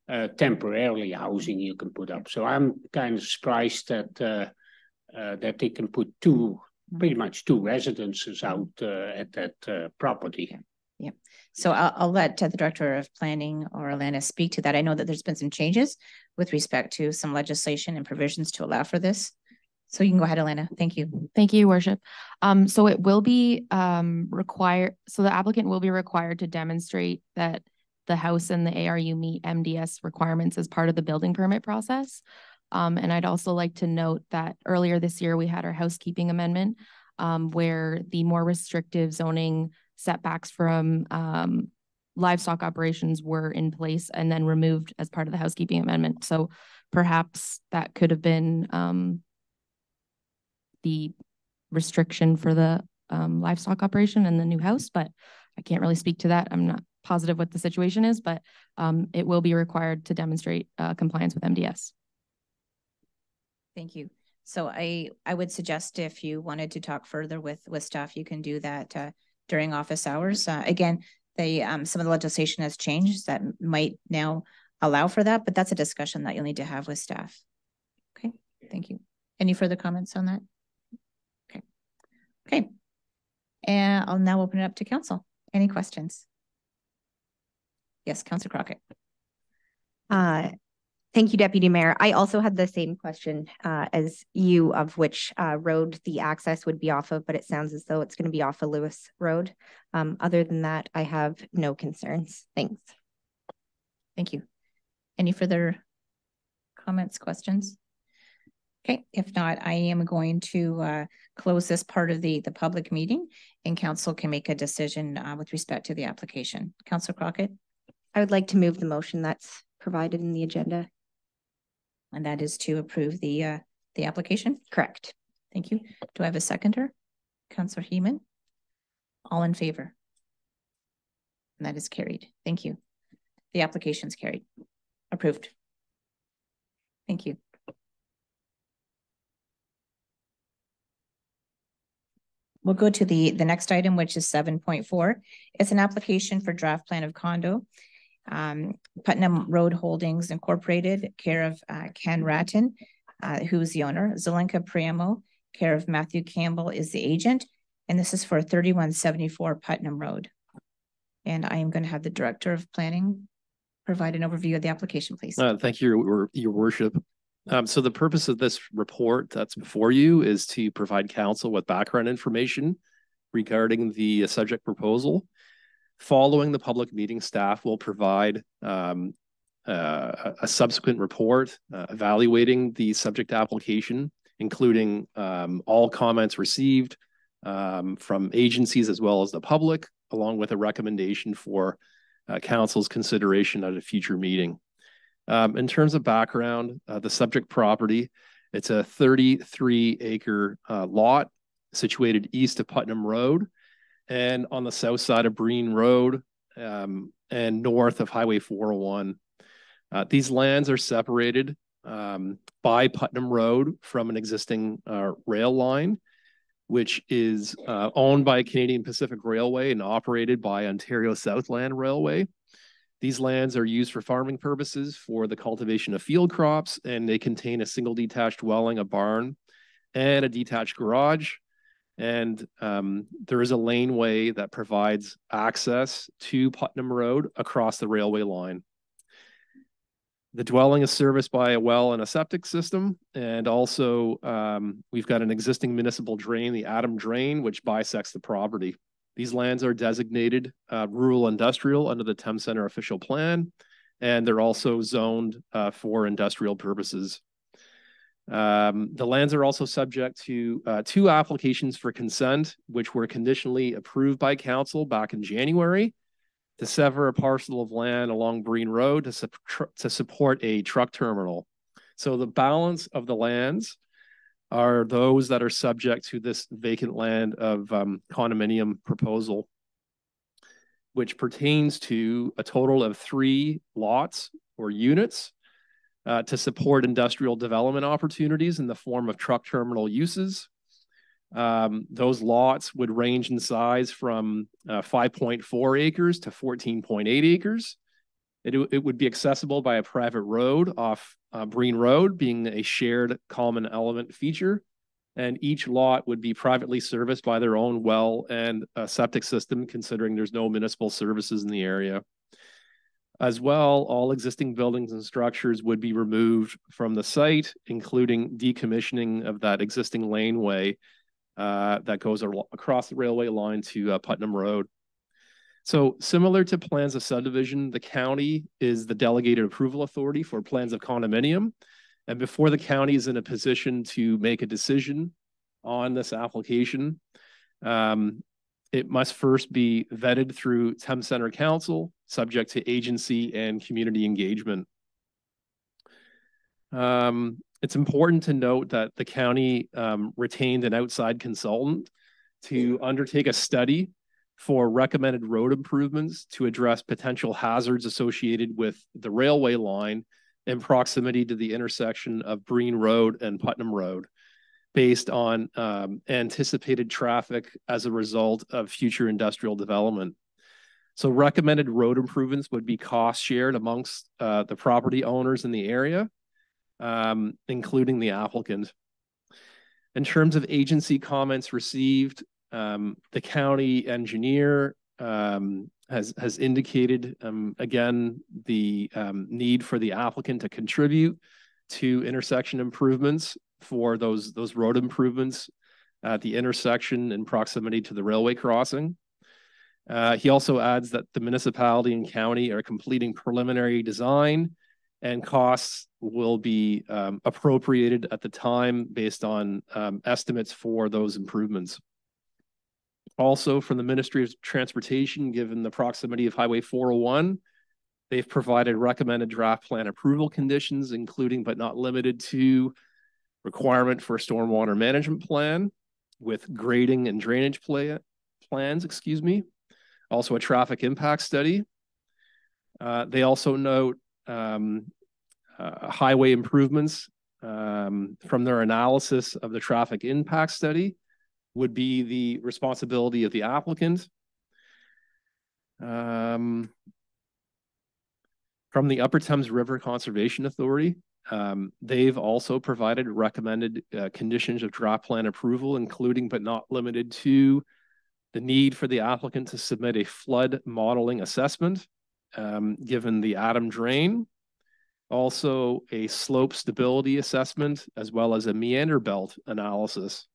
P: temporarily housing you can put up. So I'm kind of surprised that that they can put pretty much 2 residences out at that property.
A: Yeah. So I'll let the Director of Planning or Alana speak to that. I know that there's been some changes with respect to some legislation and provisions to allow for this. So you can go ahead, Alana. Thank you.
L: Thank you, Your Worship. So it will be required. So the applicant will be required to demonstrate that the house and the ARU meet MDS requirements as part of the building permit process. And I'd also like to note that earlier this year, we had our housekeeping amendment where the more restrictive zoning setbacks from livestock operations were in place and then removed as part of the housekeeping amendment. So perhaps that could have been the restriction for the livestock operation in the new house, but I can't really speak to that. I'm not positive what the situation is, but it will be required to demonstrate compliance with MDS.
A: Thank you. So I would suggest if you wanted to talk further with staff, you can do that during office hours. Again, some of the legislation has changed that might now allow for that, but that's a discussion that you'll need to have with staff. Okay, thank you. Any further comments on that? Okay. Okay. And I'll now open it up to council. Any questions? Yes, Councillor Crockett.
J: Thank you, Deputy Mayor. I also had the same question as you, of which road the access would be off of, but it sounds as though it's going to be off of Lewis Road. Other than that, I have no concerns. Thanks.
A: Thank you. Any further comments, questions? Okay, if not, I am going to close this part of the public meeting, and council can make a decision with respect to the application. Councillor Crockett?
J: I would like to move the motion that's provided in the agenda.
A: And that is to approve the application?
J: Correct.
A: Thank you. Do I have a seconder? Councillor Heeman? All in favor? And that is carried. Thank you. The application's carried. Approved. Thank you. We'll go to the next item, which is 7.4. It's an application for draft plan of condo. Putnam Road Holdings Incorporated, care of Ken Ratton, who's the owner. Zelenka Priamo, care of Matthew Campbell, is the agent. And this is for 3174 Putnam Road. And I am going to have the Director of Planning provide an overview of the application, please.
D: Thank you, Your Worship. So the purpose of this report that's before you is to provide council with background information regarding the subject proposal. Following the public meeting, staff will provide a subsequent report evaluating the subject application, including all comments received from agencies as well as the public, along with a recommendation for council's consideration at a future meeting. In terms of background, the subject property, it's a 33-acre lot situated east of Putnam Road and on the south side of Breen Road and north of Highway 401. These lands are separated by Putnam Road from an existing rail line, which is owned by Canadian Pacific Railway and operated by Ontario Southland Railway. These lands are used for farming purposes for the cultivation of field crops, and they contain a single detached dwelling, a barn, and a detached garage. And there is a laneway that provides access to Putnam Road across the railway line. The dwelling is serviced by a well and a septic system. And also we've got an existing municipal drain, the Adam Drain, which bisects the property. These lands are designated rural industrial under the Thames Centre official plan, and they're also zoned for industrial purposes. The lands are also subject to 2 applications for consent, which were conditionally approved by council back in January to sever a parcel of land along Breen Road to support a truck terminal. So the balance of the lands are those that are subject to this vacant land of condominium proposal, which pertains to a total of 3 lots or units to support industrial development opportunities in the form of truck terminal uses. Those lots would range in size from 5.4 acres to 14.8 acres. It would be accessible by a private road off Breen Road, being a shared common element feature. And each lot would be privately serviced by their own well and a septic system, considering there's no municipal services in the area. As well, all existing buildings and structures would be removed from the site, including decommissioning of that existing laneway that goes across the railway line to Putnam Road. So similar to plans of subdivision, the county is the delegated approval authority for plans of condominium. And before the county is in a position to make a decision on this application, it must first be vetted through Thames Centre Council, subject to agency and community engagement. It's important to note that the county retained an outside consultant to undertake a study for recommended road improvements to address potential hazards associated with the railway line in proximity to the intersection of Breen Road and Putnam Road. based on anticipated traffic as a result of future industrial development. So recommended road improvements would be cost shared amongst the property owners in the area, including the applicant. In terms of agency comments received, the county engineer has indicated, again, the need for the applicant to contribute to intersection improvements for those road improvements at the intersection in proximity to the railway crossing. He also adds that the municipality and county are completing preliminary design, and costs will be appropriated at the time based on estimates for those improvements. Also, from the Ministry of Transportation, given the proximity of Highway 401, they've provided recommended draft plan approval conditions, including but not limited to requirement for a stormwater management plan with grading and drainage plans, also a traffic impact study. They also note highway improvements from their analysis of the traffic impact study would be the responsibility of the applicant. From the Upper Thames River Conservation Authority, they've also provided recommended conditions of draft plan approval, including but not limited to the need for the applicant to submit a flood modeling assessment, given the Adam drain, also a slope stability assessment, as well as a meander belt analysis.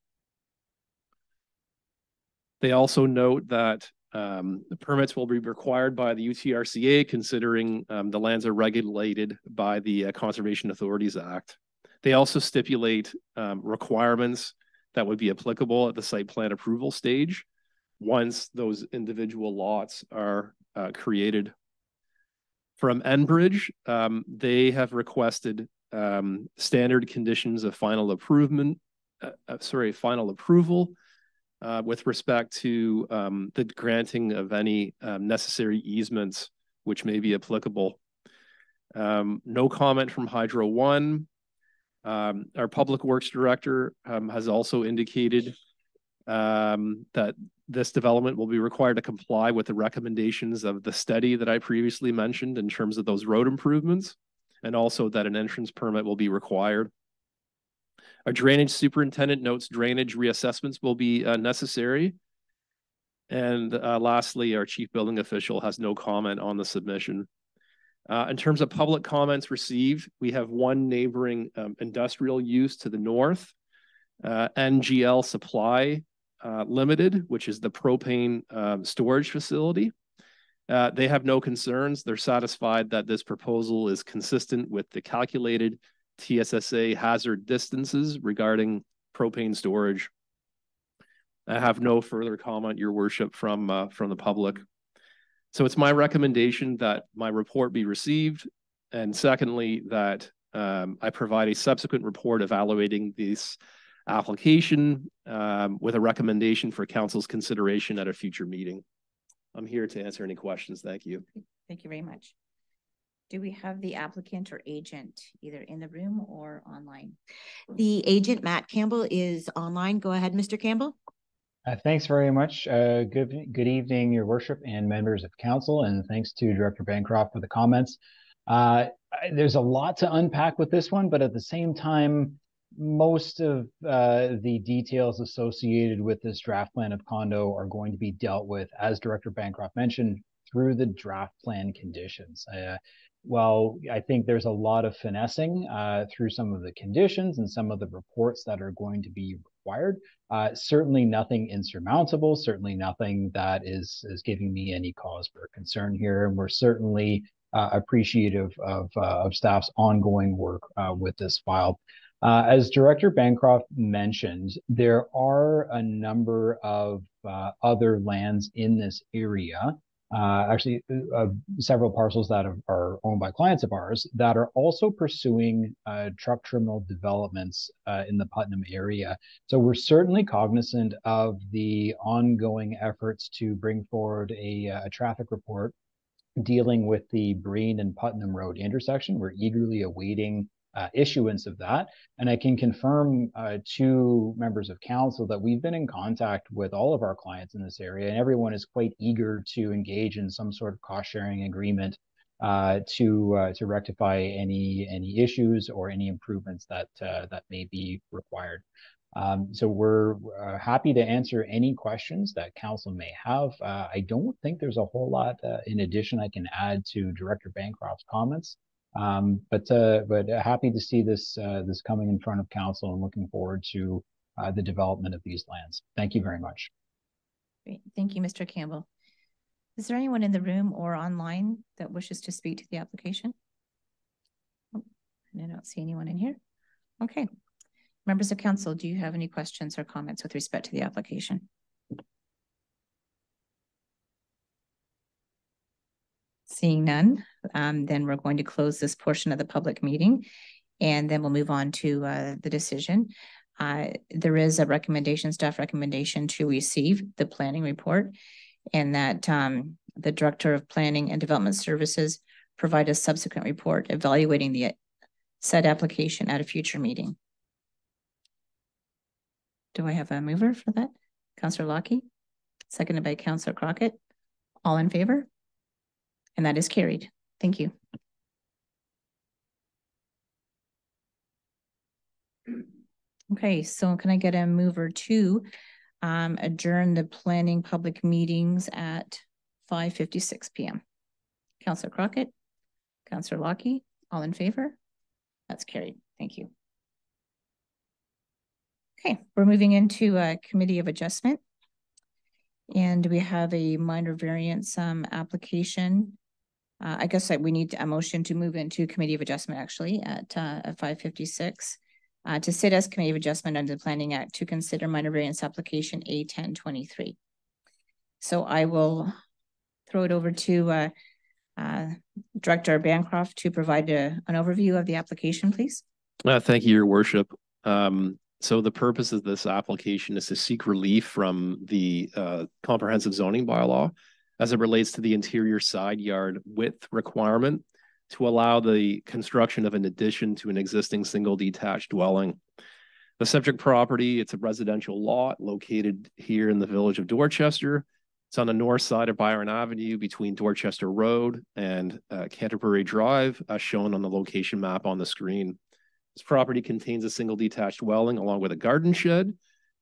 D: They also note that the permits will be required by the UTRCA, considering the lands are regulated by the Conservation Authorities Act. They also stipulate requirements that would be applicable at the site plan approval stage once those individual lots are created. From Enbridge, they have requested standard conditions of final approval with respect to the granting of any necessary easements which may be applicable. No comment from Hydro One. Our Public Works Director has also indicated that this development will be required to comply with the recommendations of the study that I previously mentioned in terms of those road improvements, and also that an entrance permit will be required. Our drainage superintendent notes drainage reassessments will be necessary. And lastly, our chief building official has no comment on the submission. In terms of public comments received, we have one neighboring industrial use to the north, NGL Supply Limited, which is the propane storage facility. They have no concerns. They're satisfied that this proposal is consistent with the calculated TSSA hazard distances regarding propane storage. I have no further comment, Your Worship, from the public. So it's my recommendation that my report be received, and secondly, that I provide a subsequent report evaluating this application with a recommendation for council's consideration at a future meeting. I'm here to answer any questions. Thank you.
A: Thank you very much. Do we have the applicant or agent either in the room or online?
E: The agent, Matt Campbell, is online. Go ahead, Mr. Campbell.
Q: Thanks very much. Good evening, Your Worship and members of council, and thanks to Director Bancroft for the comments. There's a lot to unpack with this one, but at the same time, most of the details associated with this draft plan of condo are going to be dealt with, as Director Bancroft mentioned, through the draft plan conditions. Well, I think there's a lot of finessing through some of the conditions and some of the reports that are going to be required. Certainly nothing insurmountable, certainly nothing that is giving me any cause for concern here. And we're certainly appreciative of staff's ongoing work with this file. As Director Bancroft mentioned, there are a number of other lands in this area, several parcels that are owned by clients of ours that are also pursuing truck terminal developments in the Putnam area. So we're certainly cognizant of the ongoing efforts to bring forward a traffic report dealing with the Breen and Putnam Road intersection. We're eagerly awaiting issuance of that. And I can confirm to members of council that we've been in contact with all of our clients in this area, and everyone is quite eager to engage in some sort of cost-sharing agreement to rectify any issues or any improvements that may be required. So we're happy to answer any questions that council may have. I don't think there's a whole lot in addition I can add to Director Bancroft's comments. But happy to see this coming in front of council and looking forward to the development of these lands. Thank you very much.
A: Great. Thank you, Mr. Campbell. Is there anyone in the room or online that wishes to speak to the application? Oh, I don't see anyone in here. Okay. Members of council, do you have any questions or comments with respect to the application? Seeing none, then we're going to close this portion of the public meeting, and then we'll move on to the decision. There is a recommendation, staff recommendation, to receive the planning report, and that the Director of Planning and Development Services provide a subsequent report evaluating the said application at a future meeting. Do I have a mover for that? Councillor Lockie, seconded by Councillor Crockett. All in favor? And that is carried. Thank you. Okay, so can I get a mover to adjourn the planning public meetings at 5:56 p.m. Councillor Crockett, Councillor Lockie, all in favor? That's carried. Thank you. Okay, we're moving into a committee of adjustment. And we have a minor variance application. I guess we need a motion to move into committee of adjustment actually at 5:56. To sit as committee of adjustment under the Planning Act to consider minor variance application A1023. So I will throw it over to Director Bancroft to provide an overview of the application, please.
D: Thank you, Your Worship. So the purpose of this application is to seek relief from the comprehensive zoning bylaw as it relates to the interior side yard width requirement to allow the construction of an addition to an existing single detached dwelling. The subject property, it's a residential lot located here in the village of Dorchester. It's on the north side of Byron Avenue between Dorchester Road and Canterbury Drive, as shown on the location map on the screen. This property contains a single detached dwelling along with a garden shed,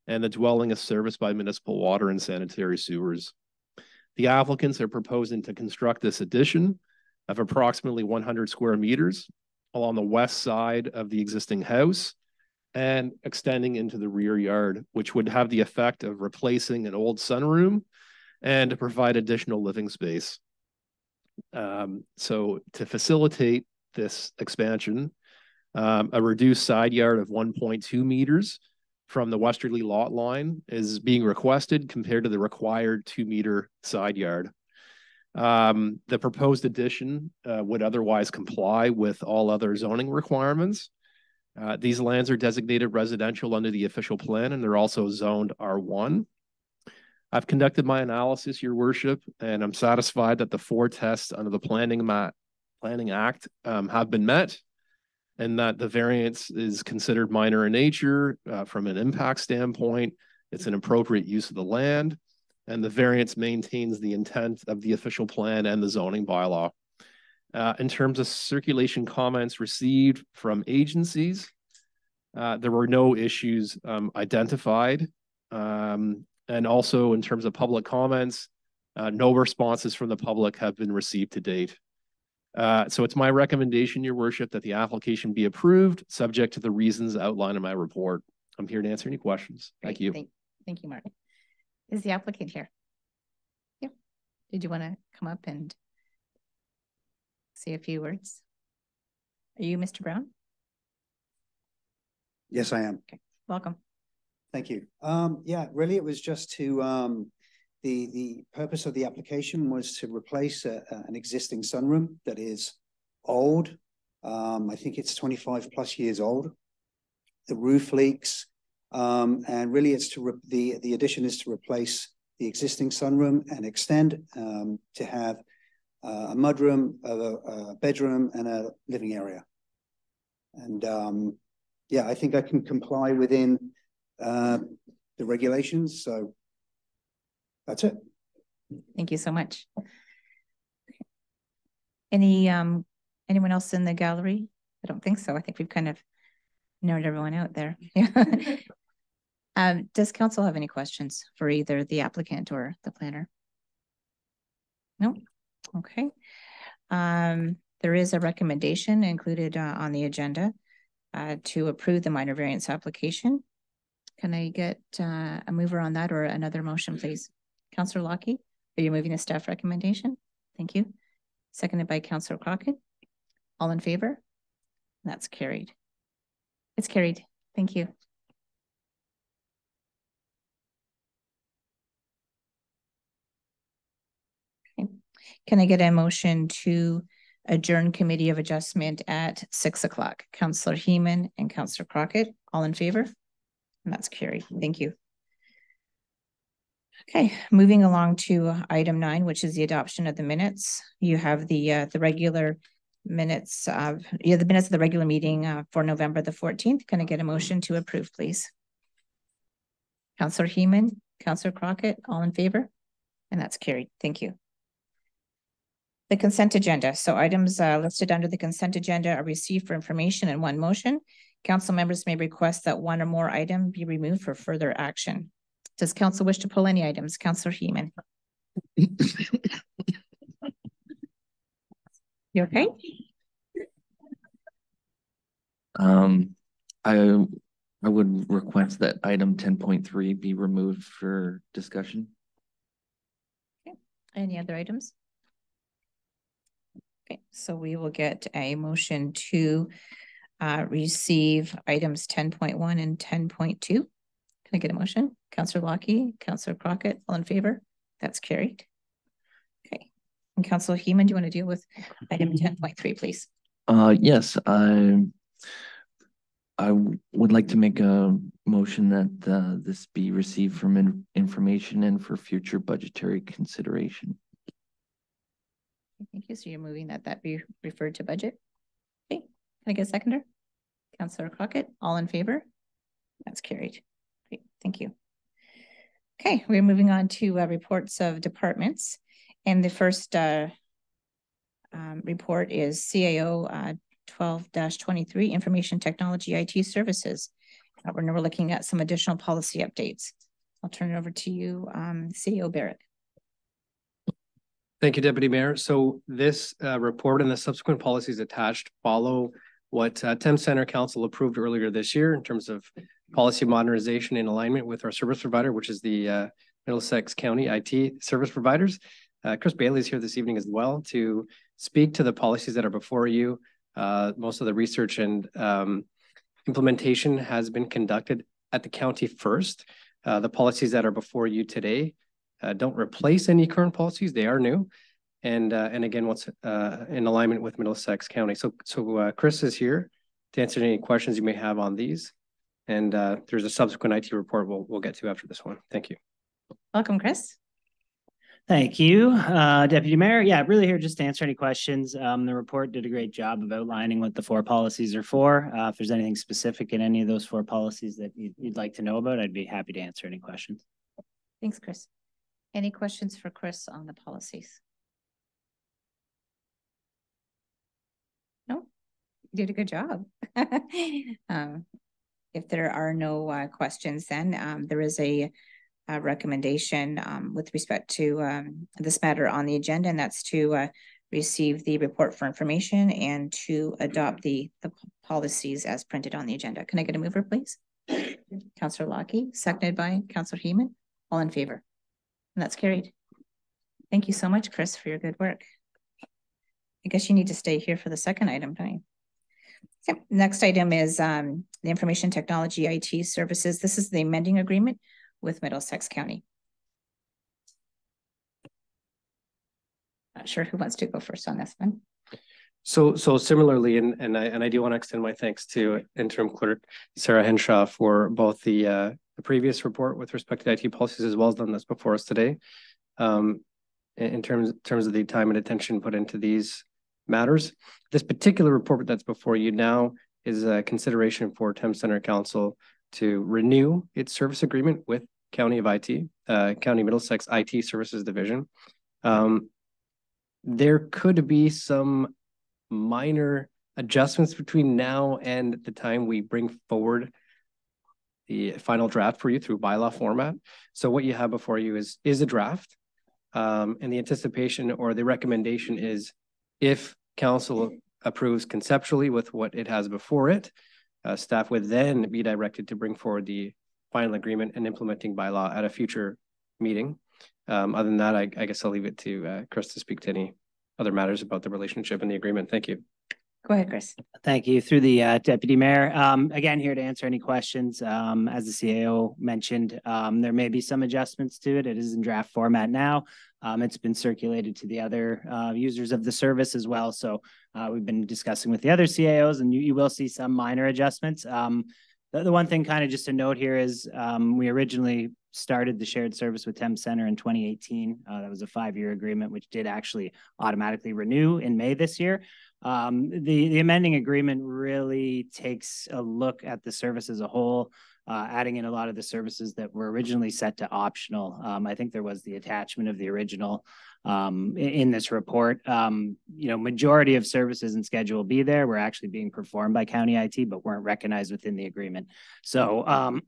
D: and the dwelling is serviced by municipal water and sanitary sewers. The applicants are proposing to construct this addition of approximately 100 square meters along the west side of the existing house and extending into the rear yard, which would have the effect of replacing an old sunroom and to provide additional living space. So to facilitate this expansion, a reduced side yard of 1.2 meters from the westerly lot line is being requested compared to the required 2-meter side yard. The proposed addition would otherwise comply with all other zoning requirements. These lands are designated residential under the official plan, and they're also zoned R1. I've conducted my analysis, Your Worship, and I'm satisfied that the 4 tests under the Planning Act have been met, and that the variance is considered minor in nature from an impact standpoint. It's an appropriate use of the land, and the variance maintains the intent of the official plan and the zoning bylaw. In terms of circulation comments received from agencies, there were no issues identified. And also in terms of public comments, no responses from the public have been received to date. So it's my recommendation, Your Worship, that the application be approved, subject to the reasons outlined in my report. I'm here to answer any questions.
A: Great.
D: Thank you.
A: Thank you, Martin. Is the applicant here? Yep. Did you want to come up and say a few words? Are you Mr. Brown?
R: Yes, I am.
A: Okay. Welcome.
R: Thank you. Yeah, really, it was just to the purpose of the application was to replace an existing sunroom that is old. I think it's 25 plus years old. The roof leaks, and really, it's to the addition is to replace the existing sunroom and extend to have a mudroom, a bedroom, and a living area. And yeah, I think I can comply within the regulations. So that's it.
A: Thank you so much. Anyone else in the gallery? I don't think so. I think we've kind of narrowed everyone out there. Yeah. Does council have any questions for either the applicant or the planner? No? Okay. There is a recommendation included on the agenda to approve the minor variance application. Can I get a mover on that or another motion, please? Councillor Lockie, are you moving the staff recommendation? Thank you. Seconded by Councillor Crockett. All in favor? That's carried. It's carried. Thank you. Okay. Can I get a motion to adjourn Committee of Adjustment at 6 o'clock? Councillor Heeman and Councillor Crockett, all in favor? And that's carried. Thank you. Okay, moving along to item 9, which is the adoption of the minutes. You have the regular minutes of the minutes of the regular meeting for November the 14th. Can I get a motion to approve, please? Councillor Heeman, Councillor Crockett, all in favor? And that's carried. Thank you. The consent agenda. So items listed under the consent agenda are received for information in one motion. Council members may request that one or more item be removed for further action. Does council wish to pull any items? Councillor Heeman. You okay?
I: I would request that item 10.3 be removed for discussion.
A: Okay. Any other items? Okay, so we will get a motion to receive items 10.1 and 10.2. Can I get a motion? Councillor Lockie, Councillor Crockett, all in favor? That's carried. Okay. And Councillor Heeman, do you want to deal with item 10.3, please?
I: Yes, I would like to make a motion that this be received from information and for future budgetary consideration.
A: Thank you. So you're moving that be referred to budget. Okay. Can I get a seconder? Councillor Crockett, all in favor? That's carried. Great. Thank you. Okay, we're moving on to reports of departments. And the first report is CAO 12-23, Information Technology IT Services. We're looking at some additional policy updates. I'll turn it over to you, CEO Barrett.
D: Thank you, Deputy Mayor. So this report and the subsequent policies attached follow what Thames Centre Council approved earlier this year in terms of policy modernization in alignment with our service provider, which is the Middlesex County IT service providers. Chris Bailey is here this evening as well to speak to the policies that are before you. Most of the research and implementation has been conducted at the county first. The policies that are before you today don't replace any current policies. They are new. And again, what's in alignment with Middlesex County. So Chris is here to answer any questions you may have on these. And there's a subsequent IT report we'll get to after this one. Thank you.
A: Welcome, Chris.
S: Thank you, Deputy Mayor. Yeah, really here just to answer any questions. The report did a great job of outlining what the 4 policies are for. If there's anything specific in any of those 4 policies that you'd like to know about, I'd be happy to answer any questions.
A: Thanks, Chris. Any questions for Chris on the policies? No, you did a good job. If there are no questions, then there is a recommendation with respect to this matter on the agenda, and that's to receive the report for information and to adopt the policies as printed on the agenda. Can I get a mover, please? Councillor Lockie, seconded by Councillor Heeman. All in favor? And that's carried. Thank you so much, Chris, for your good work. I guess you need to stay here for the second item, don't you? Okay. Next item is the Information Technology IT Services. This is the amending agreement with Middlesex County. Not sure who wants to go first on this one.
D: So similarly, and I do want to extend my thanks to Interim Clerk Sarah Henshaw for both the previous report with respect to IT policies as well as the one that's before us today. In terms of the time and attention put into these matters. This particular report that's before you now
T: is a consideration for Thames Center Council to renew its service agreement with County of IT, County Middlesex IT Services Division. There could be some minor adjustments between now and the time we bring forward the final draft for you through bylaw format. So what you have before you is a draft. And the anticipation or the recommendation is if council approves conceptually with what it has before it, staff would then be directed to bring forward the final agreement and implementing bylaw at a future meeting. Other than that, I guess I'll leave it to Chris to speak to any other matters about the relationship and the agreement. Thank you.
A: Go ahead, Chris.
S: Thank you. Through the Deputy Mayor. Again, here to answer any questions. As the CAO mentioned, there may be some adjustments to it. It is in draft format now. It's been circulated to the other users of the service as well. So we've been discussing with the other CAOs, and you will see some minor adjustments. The one thing kind of just to note here is we originally started the shared service with Thames Center in 2018. That was a 5-year agreement, which did actually automatically renew in May this year. The amending agreement really takes a look at the service as a whole, adding in a lot of the services that were originally set to optional. I think there was the attachment of the original in this report. Majority of services and schedule will be there. We're actually being performed by County IT, but weren't recognized within the agreement. So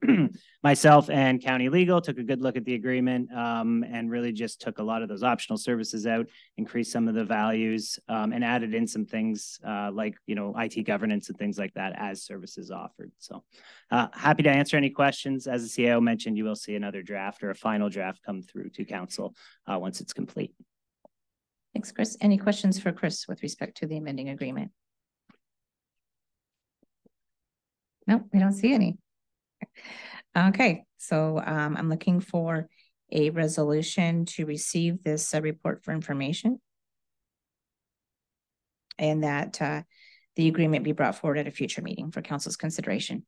S: myself and County Legal took a good look at the agreement and really just took a lot of those optional services out, increased some of the values, and added in some things like, IT governance and things like that as services offered. So happy to answer any questions. As the CAO mentioned, you will see another draft or a final draft come through to council once it's complete.
A: Thanks, Chris. Any questions for Chris with respect to the amending agreement? No, we don't see any. Okay, so I'm looking for a resolution to receive this report for information and that the agreement be brought forward at a future meeting for council's consideration.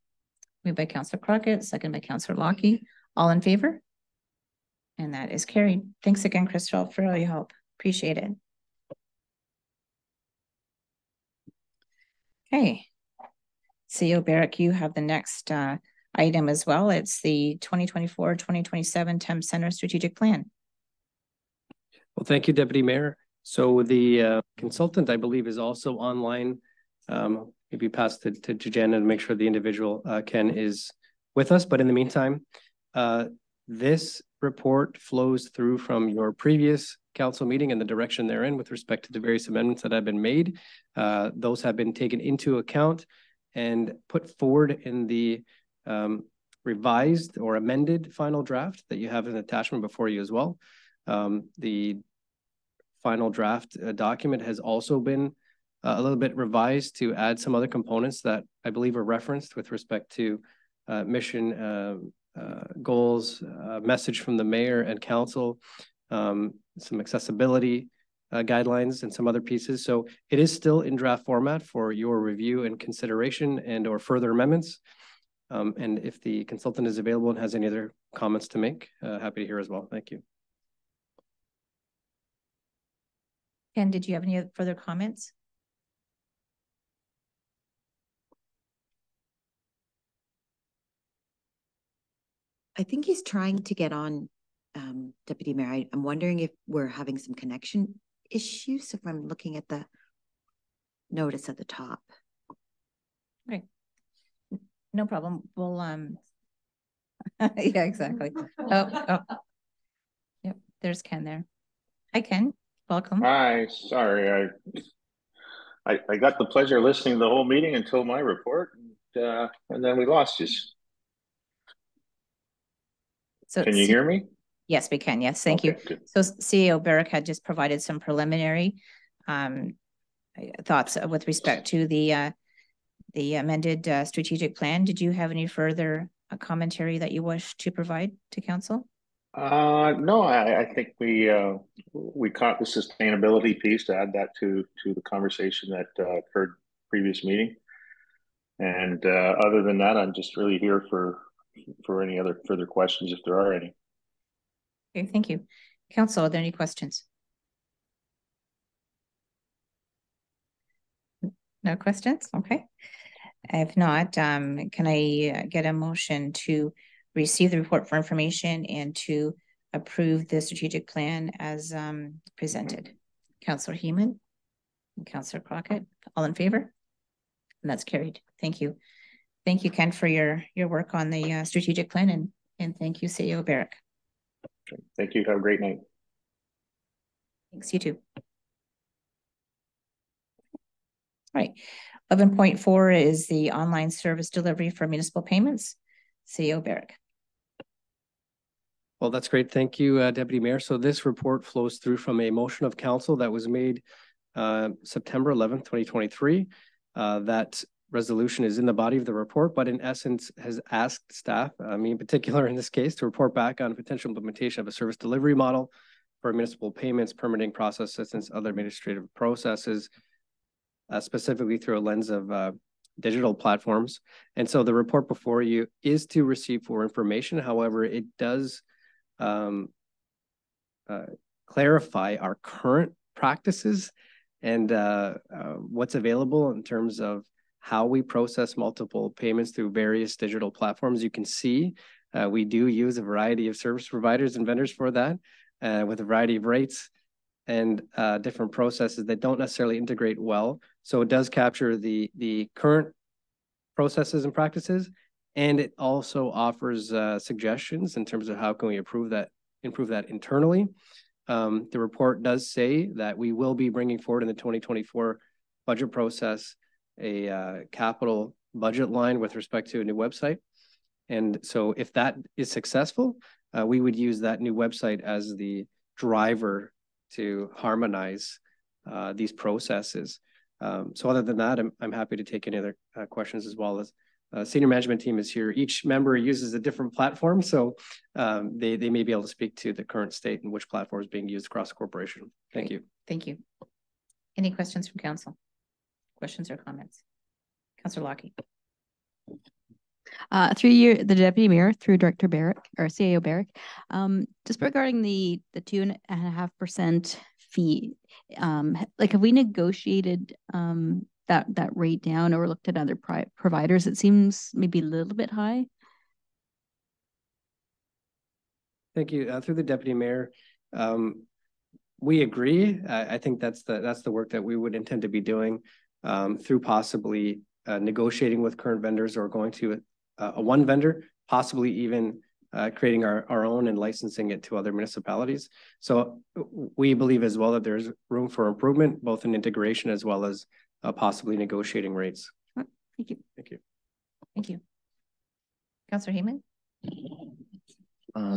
A: Moved by Councillor Crockett, second by Councillor Lockie. All in favor? And that is carried. Thanks again, Crystal, for all your help. Appreciate it. Okay. CEO Barrick, you have the next item as well. It's the 2024-2027 Thames Center Strategic Plan.
T: Well, thank you, Deputy Mayor. So the consultant, I believe, is also online. Maybe pass to Jen and make sure the individual, Ken, is with us. But in the meantime, this report flows through from your previous council meeting and the direction therein with respect to the various amendments that have been made. Those have been taken into account and put forward in the revised or amended final draft that you have an attachment before you as well. The final draft document has also been a little bit revised to add some other components that I believe are referenced with respect to mission goals, message from the mayor and council, some accessibility guidelines and some other pieces. So it is still in draft format for your review and consideration and or further amendments. And if the consultant is available and has any other comments to make, happy to hear as well. Thank you.
A: Ken, did you have any further comments?
E: I think he's trying to get on, Deputy Mayor. I'm wondering if we're having some connection issues, if I'm looking at the notice at the top.
A: Right. No problem. We'll, yeah, exactly. Oh. Yep, there's Ken there. Hi, Ken. Welcome.
U: Hi, sorry. I got the pleasure of listening to the whole meeting until my report, and then we lost you.
A: So
U: can you hear me?
A: Yes, we can. Yes, thank you.
U: Good.
A: So CEO Barrick had just provided some preliminary thoughts with respect to the amended strategic plan. Did you have any further commentary that you wish to provide to council?
U: No, I think we caught the sustainability piece to add that to the conversation that occurred previous meeting. And other than that, I'm just really here for any other further questions if there are any.
A: Okay, thank you. Council, are there any questions? No questions? Okay. If not, can I get a motion to receive the report for information and to approve the strategic plan as presented? Councillor Heeman and Councillor Crockett, all in favor? And that's carried. Thank you. Thank you, Ken, for your work on the strategic plan, and thank you, CEO Barrick.
U: Thank you. Have a great night.
A: Thanks, you too. All right. 11.4 is the online service delivery for municipal payments. CEO Barrick.
T: Well, that's great. Thank you, Deputy Mayor. So this report flows through from a motion of council that was made September 11th, 2023. That resolution is in the body of the report, but in essence has asked staff, me in particular in this case, to report back on potential implementation of a service delivery model for municipal payments, permitting processes, and other administrative processes, specifically through a lens of digital platforms. And so the report before you is to receive for information. However, it does clarify our current practices and what's available in terms of how we process multiple payments through various digital platforms. You can see we do use a variety of service providers and vendors for that with a variety of rates and different processes that don't necessarily integrate well. So it does capture the current processes and practices, and it also offers suggestions in terms of how can we improve that internally. The report does say that we will be bringing forward in the 2024 budget process a capital budget line with respect to a new website. And so if that is successful, we would use that new website as the driver to harmonize these processes. So other than that, I'm happy to take any other questions, as well as senior management team is here. Each member uses a different platform, so they may be able to speak to the current state and which platform is being used across the corporation. Thank you.
A: Thank you. Any questions from council? Questions or comments? Councillor Lockie.
K: Through you, the Deputy Mayor, through Director Barrick or CEO Barrick, just regarding the 2.5% fee, like have we negotiated that rate down or looked at other providers? It seems maybe a little bit high.
T: Thank you. Through the Deputy Mayor, we agree. I think that's the work that we would intend to be doing through possibly negotiating with current vendors or going to a one vendor, possibly even creating our own and licensing it to other municipalities. So we believe as well that there's room for improvement, both in integration as well as possibly negotiating rates.
A: Thank you.
T: Thank you.
A: Thank you. Councillor Heeman.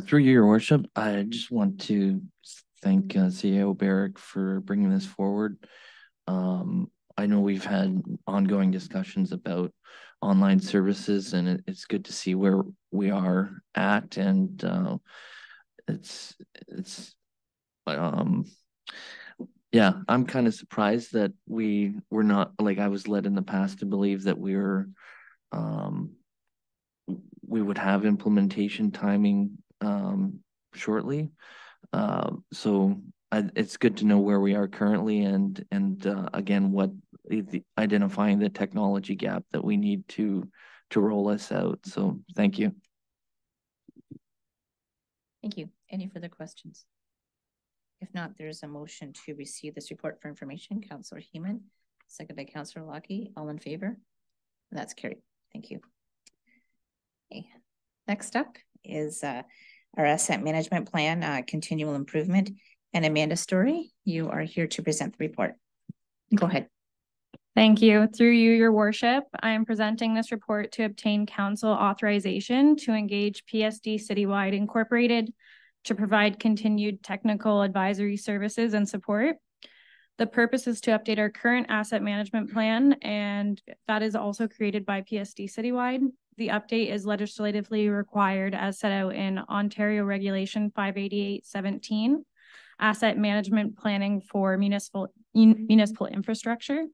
I: Through you, Your Worship, I just want to thank CEO Barrick for bringing this forward. I know we've had ongoing discussions about online services, and it's good to see where we are at, and yeah, I'm kind of surprised that we're not, like, I was led in the past to believe that we would have implementation timing shortly. So it's good to know where we are currently, and again, identifying the technology gap that we need to roll us out. So thank you.
A: Thank you. Any further questions? If not, there's a motion to receive this report for information. Councillor Heeman, second by Councillor Lockie. All in favor? And that's carried. Thank you. Okay. Next up is our asset management plan, continual improvement. And Amanda Story, you are here to present the report. Go ahead.
B: Thank you. Through you, Your Worship, I am presenting this report to obtain council authorization to engage PSD Citywide Incorporated to provide continued technical advisory services and support. The purpose is to update our current asset management plan, and that is also created by PSD Citywide. The update is legislatively required as set out in Ontario Regulation 588-17, Asset Management Planning for Municipal Infrastructure.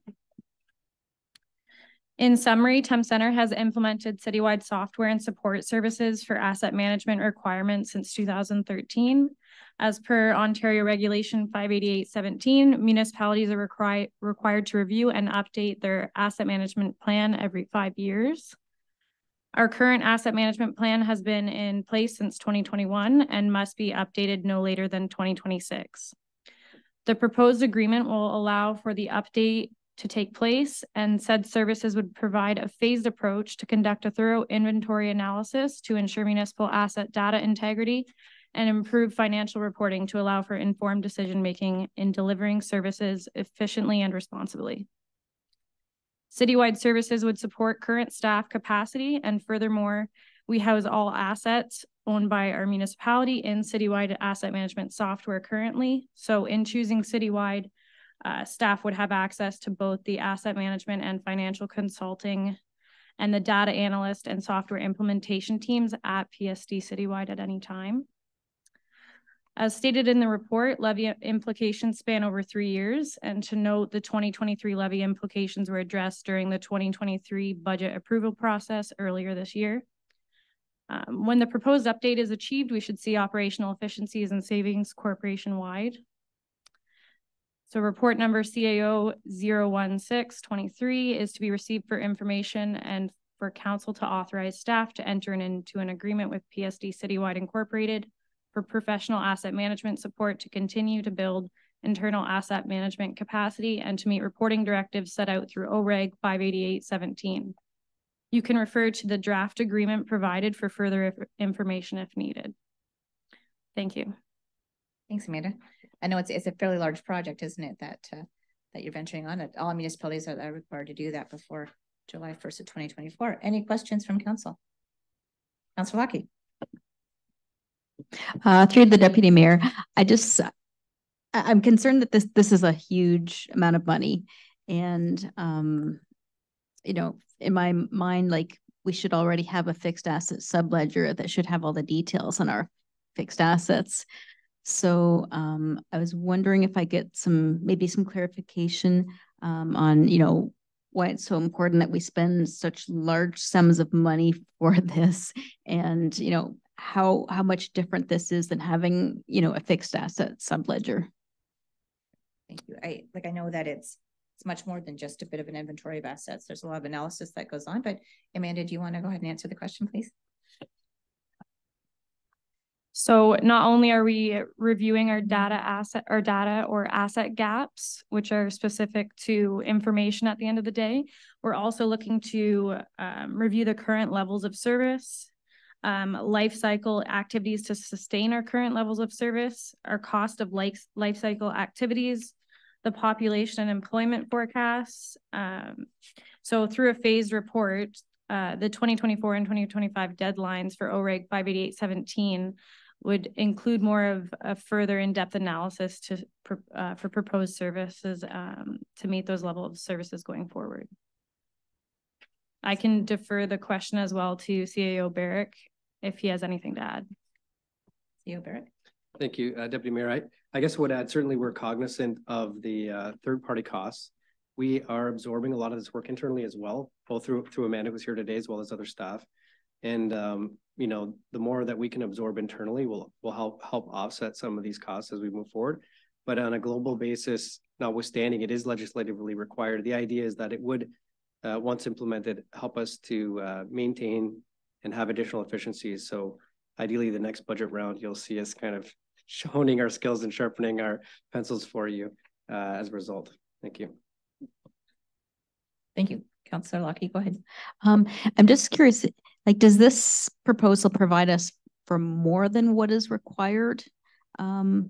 B: In summary, Thames Centre has implemented citywide software and support services for asset management requirements since 2013. As per Ontario Regulation 588-17, municipalities are required to review and update their asset management plan every 5 years. Our current asset management plan has been in place since 2021 and must be updated no later than 2026. The proposed agreement will allow for the update to take place, and said services would provide a phased approach to conduct a thorough inventory analysis to ensure municipal asset data integrity and improve financial reporting to allow for informed decision-making in delivering services efficiently and responsibly. Citywide services would support current staff capacity, and furthermore, we house all assets owned by our municipality in citywide asset management software currently. So in choosing citywide, staff would have access to both the asset management and financial consulting and the data analyst and software implementation teams at PSD citywide at any time. As stated in the report, levy implications span over 3 years, and to note, the 2023 levy implications were addressed during the 2023 budget approval process earlier this year. When the proposed update is achieved, we should see operational efficiencies and savings corporation-wide. So report number CAO 01623 is to be received for information and for council to authorize staff to enter into an agreement with PSD Citywide Incorporated for professional asset management support to continue to build internal asset management capacity and to meet reporting directives set out through OREG 588-17. You can refer to the draft agreement provided for further information if needed. Thank you.
A: Thanks, Amanda. I know it's a fairly large project, isn't it, that you're venturing on. All municipalities are required to do that before July 1st of 2024. Any questions from council? Councillor Lockie.
K: Through the deputy mayor, I'm concerned that this is a huge amount of money, and you know, in my mind, like, we should already have a fixed asset subledger that should have all the details on our fixed assets. So I was wondering if I get maybe some clarification on, you know, why it's so important that we spend such large sums of money for this, and, you know, how much different this is than having, you know, a fixed asset subledger.
A: Thank you. I know that it's much more than just a bit of an inventory of assets. There's a lot of analysis that goes on, but Amanda, do you want to go ahead and answer the question, please?
B: So not only are we reviewing our data or asset gaps, which are specific to information at the end of the day, we're also looking to review the current levels of service, life cycle activities to sustain our current levels of service, our cost of life cycle activities, the population and employment forecasts. So through a phased report, the 2024 and 2025 deadlines for OREG 588-17 would include more of a further in-depth analysis for proposed services to meet those levels of services going forward. I can defer the question as well to CAO Barrick if he has anything to add.
A: CAO Barrick.
T: Thank you, Deputy Mayor. I guess I would add, certainly we're cognizant of the third-party costs. We are absorbing a lot of this work internally as well, both through Amanda, who's here today, as well as other staff. And you know, the more that we can absorb internally will help offset some of these costs as we move forward. But on a global basis, notwithstanding, it is legislatively required. The idea is that it would, once implemented, help us to maintain and have additional efficiencies. So ideally, the next budget round, you'll see us kind of honing our skills and sharpening our pencils for you as a result. Thank you.
A: Thank you. Councillor Lockie, go ahead.
K: I'm just curious, like, does this proposal provide us for more than what is required by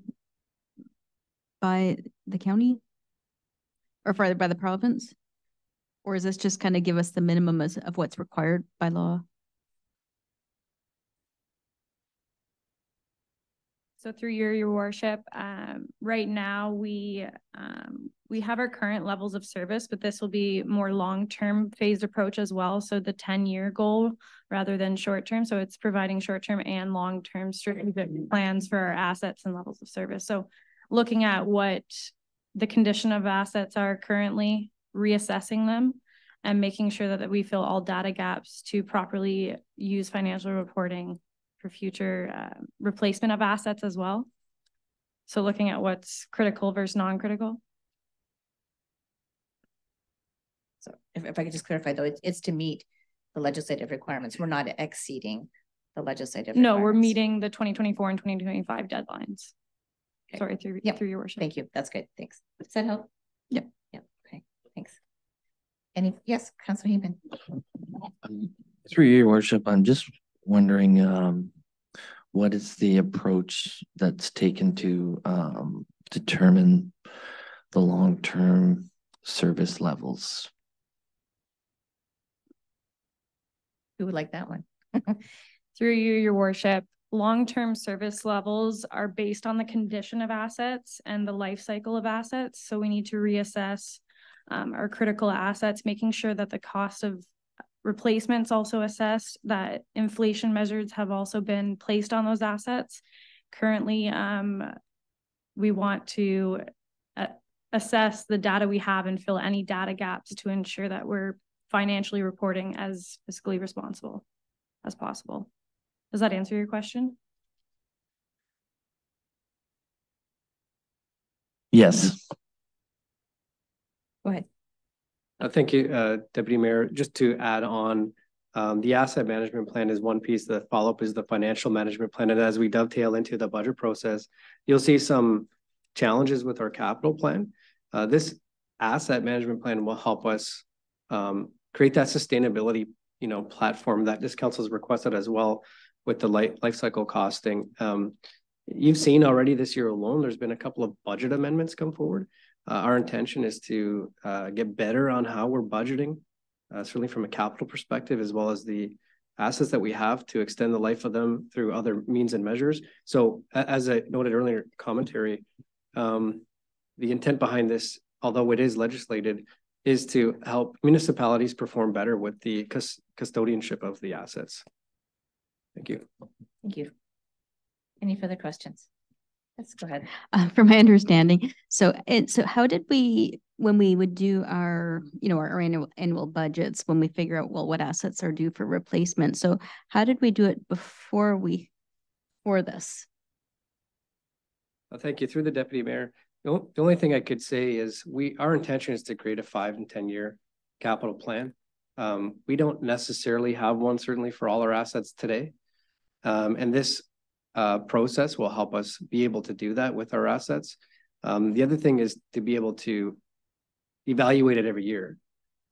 K: the county or by the province? Or is this just kind of give us the minimum of what's required by law?
B: So through your worship, right now we have our current levels of service, but this will be more long-term phased approach as well. So the 10-year goal rather than short-term. So it's providing short-term and long-term strategic plans for our assets and levels of service. So looking at what the condition of assets are currently, reassessing them, and making sure that we fill all data gaps to properly use financial reporting for future replacement of assets as well. So looking at what's critical versus non-critical.
A: So if I could just clarify though, it's to meet the legislative requirements. We're not exceeding the legislative
B: No, we're
A: requirements.
B: meeting the 2024 and 2025 deadlines.
A: Okay.
B: Sorry, through your worship.
A: Thank you. That's good. Thanks. Does that help?
B: Yep.
A: Yep. Okay. Thanks. Yes, Councilor Heeman.
I: Through your worship, I'm just wondering what is the approach that's taken to determine the long-term service levels?
A: Who would like that one?
B: Through you, your worship, long-term service levels are based on the condition of assets and the life cycle of assets. So we need to reassess our critical assets, making sure that the cost of replacements also assessed, that inflation measures have also been placed on those assets. Currently, we want to assess the data we have and fill any data gaps to ensure that we're financially reporting as fiscally responsible as possible. Does that answer your question?
I: Yes.
A: Go ahead.
T: Thank you, Deputy Mayor. Just to add on, the asset management plan is one piece. The follow-up is the financial management plan. And as we dovetail into the budget process, you'll see some challenges with our capital plan. This asset management plan will help us create that sustainability, platform that this council has requested as well with the life cycle costing. You've seen already this year alone, there's been a couple of budget amendments come forward. Our intention is to get better on how we're budgeting, certainly from a capital perspective, as well as the assets that we have to extend the life of them through other means and measures. So as I noted earlier commentary, the intent behind this, although it is legislated, is to help municipalities perform better with the custodianship of the assets. Thank you.
A: Thank you. Any further questions? Let's go ahead.
K: From my understanding, so how did we, when we would do our, our annual budgets, when we figure out, well, what assets are due for replacement? So how did we do it for this?
T: Thank you. Through the Deputy Mayor, the only thing I could say is our intention is to create a 5 and 10 year capital plan. We don't necessarily have one, certainly for all our assets today. And this process will help us be able to do that with our assets. The other thing is to be able to evaluate it every year.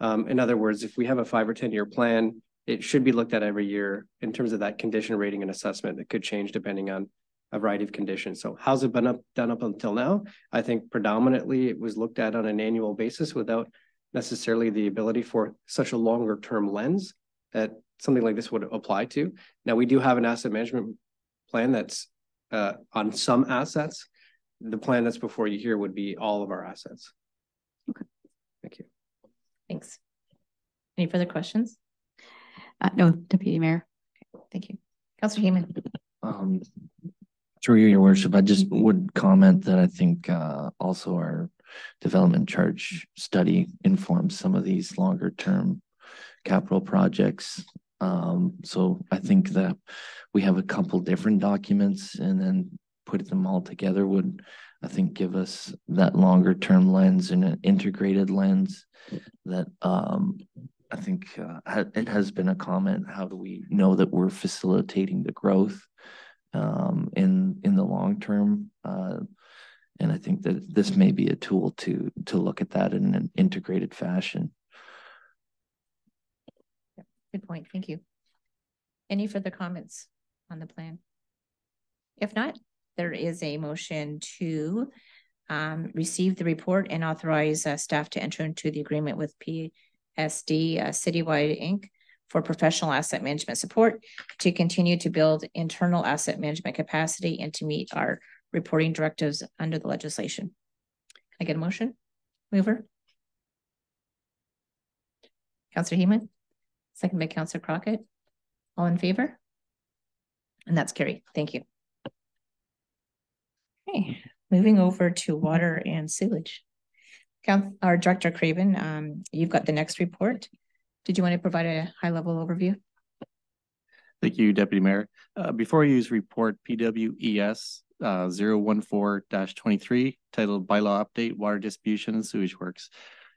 T: In other words, if we have a 5 or 10 year plan, it should be looked at every year in terms of that condition rating and assessment that could change depending on a variety of conditions. So how's it been done up until now? I think predominantly it was looked at on an annual basis without necessarily the ability for such a longer term lens that something like this would apply to. Now we do have an asset management plan that's on some assets. The plan that's before you here would be all of our assets.
K: Okay.
T: Thank you.
A: Thanks. Any further questions?
K: No, Deputy Mayor.
A: Okay, thank you. Councilor Heeman.
I: Through your worship, I just would comment that I think also our development charge study informs some of these longer term capital projects. So I think that we have a couple different documents and then put them all together would, I think, give us that longer term lens and an integrated lens that I think it has been a comment. How do we know that we're facilitating the growth in the long term? And I think that this may be a tool to look at that in an integrated fashion.
A: Good point. Thank you. Any further comments on the plan? If not, there is a motion to receive the report and authorize staff to enter into the agreement with PSD Citywide Inc. for professional asset management support to continue to build internal asset management capacity and to meet our reporting directives under the legislation. Can I get a motion? Mover? Councilor Heeman? Second by Councilor Crockett. All in favor? And that's carried. Thank you. Okay, moving over to water and sewage. Our Director Craven, you've got the next report. Did you want to provide a high-level overview?
C: Thank you, Deputy Mayor. Before I use report, PWES
D: 014-23 titled Bylaw Update Water Distribution and Sewage Works.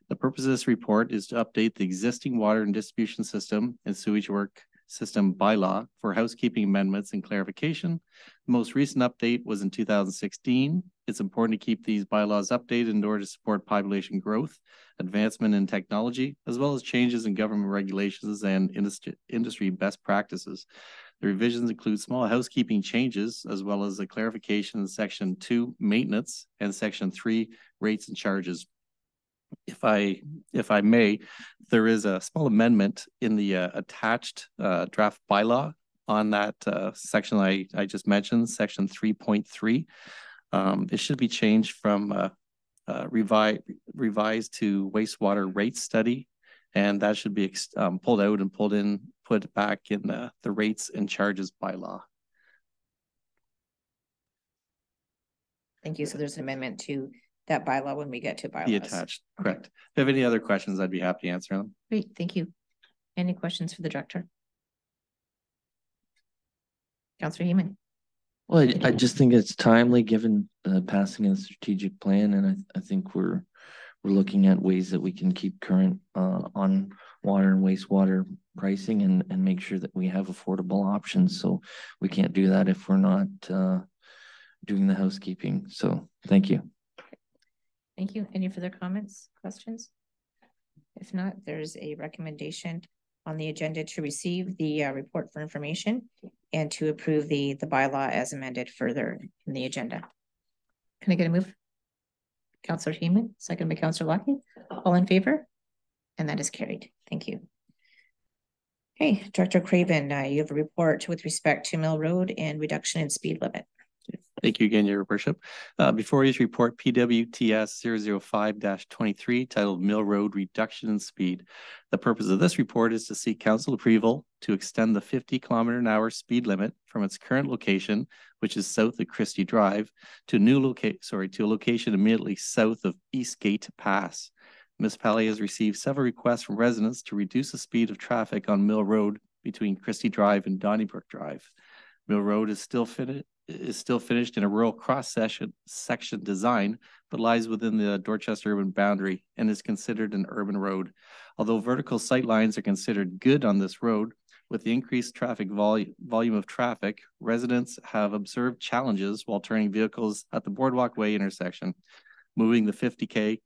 D: The purpose of this report is to update the existing water and distribution system and sewage work system bylaw for housekeeping amendments and clarification. The most recent update was in 2016. It's important to keep these bylaws updated in order to support population growth, advancement in technology, as well as changes in government regulations and industry best practices. The revisions include small housekeeping changes, as well as a clarification in Section 2 maintenance and Section 3 rates and charges. If I may, there is a small amendment in the attached draft bylaw on that section I just mentioned, Section 3.3. It should be changed from revised to wastewater rate study, and that should be pulled out and put back in the rates and charges bylaw.
A: Thank you. So there's an amendment to that bylaw when we get to bylaws.
D: The attached, correct. If you have any other questions, I'd be happy to answer them.
A: Great, thank you. Any questions for the director? Councillor Heeman.
I: Well, I just think it's timely given the passing of the strategic plan, and I think we're looking at ways that we can keep current on water and wastewater pricing and make sure that we have affordable options. So we can't do that if we're not doing the housekeeping. So thank you.
A: Thank you. Any further comments, questions? If not, there's a recommendation on the agenda to receive the report for information and to approve the bylaw as amended further in the agenda. Can I get a move? Councillor Heeman, second by Councillor Lockheed. All in favor? And that is carried. Thank you. Okay, Director Craven, you have a report with respect to Mill Road and reduction in speed limit.
D: Thank you again, Your Worship. Before you report PWTS 005-23 titled Mill Road Reduction in Speed. The purpose of this report is to seek council approval to extend the 50km/h speed limit from its current location, which is south of Christie Drive, to a location immediately south of Eastgate Pass. Municipality has received several requests from residents to reduce the speed of traffic on Mill Road between Christie Drive and Donnybrook Drive. Mill Road is still finished in a rural cross-section design, but lies within the Dorchester urban boundary and is considered an urban road. Although vertical sight lines are considered good on this road, with the increased traffic volume of traffic, residents have observed challenges while turning vehicles at the Boardwalk Way intersection. Moving the 50K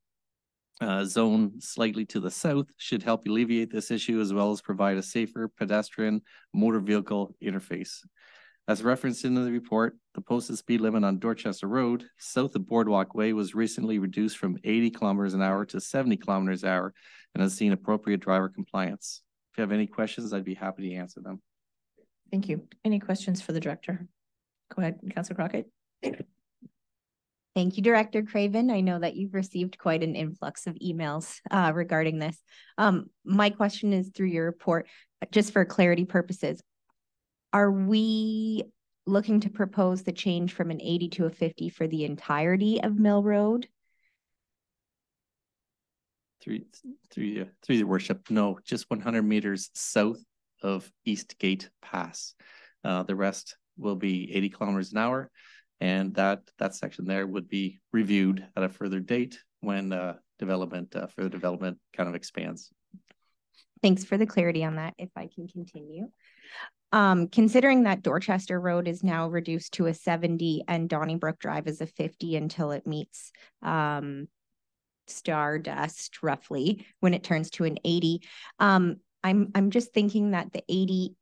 D: zone slightly to the south should help alleviate this issue, as well as provide a safer pedestrian motor vehicle interface. As referenced in the report, the posted speed limit on Dorchester Road, south of Boardwalk Way, was recently reduced from 80 km/h to 70 km/h and has seen appropriate driver compliance. If you have any questions, I'd be happy to answer them.
A: Thank you. Any questions for the director? Go ahead, Councillor Crockett.
J: Thank you, Director Craven. I know that you've received quite an influx of emails regarding this. My question is through your report, just for clarity purposes. Are we looking to propose the change from an 80 to a 50 for the entirety of Mill Road?
D: Through your worship, no, just 100 meters south of Eastgate Pass. The rest will be 80 km/h, and that section there would be reviewed at a further date when further development kind of expands.
J: Thanks for the clarity on that. If I can continue. Considering that Dorchester Road is now reduced to a 70 and Donnybrook Drive is a 50 until it meets Stardust roughly when it turns to an 80. I'm just thinking that the 80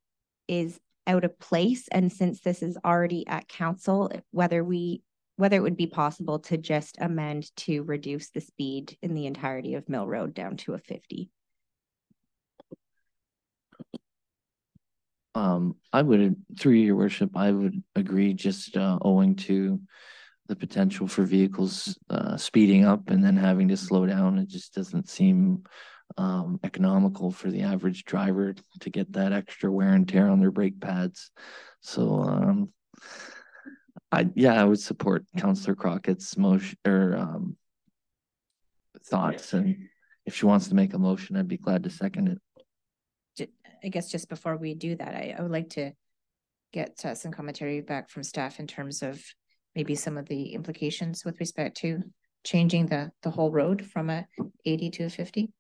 J: is out of place, and since this is already at council, whether it would be possible to just amend to reduce the speed in the entirety of Mill Road down to a 50.
I: I would, through your worship, I would agree, just owing to the potential for vehicles speeding up and then having to slow down. It just doesn't seem economical for the average driver to get that extra wear and tear on their brake pads. So I would support Councillor Crockett's motion or thoughts, and if she wants to make a motion, I'd be glad to second it.
A: I guess just before we do that, I would like to get some commentary back from staff in terms of maybe some of the implications with respect to changing the whole road from a 80 to a 50?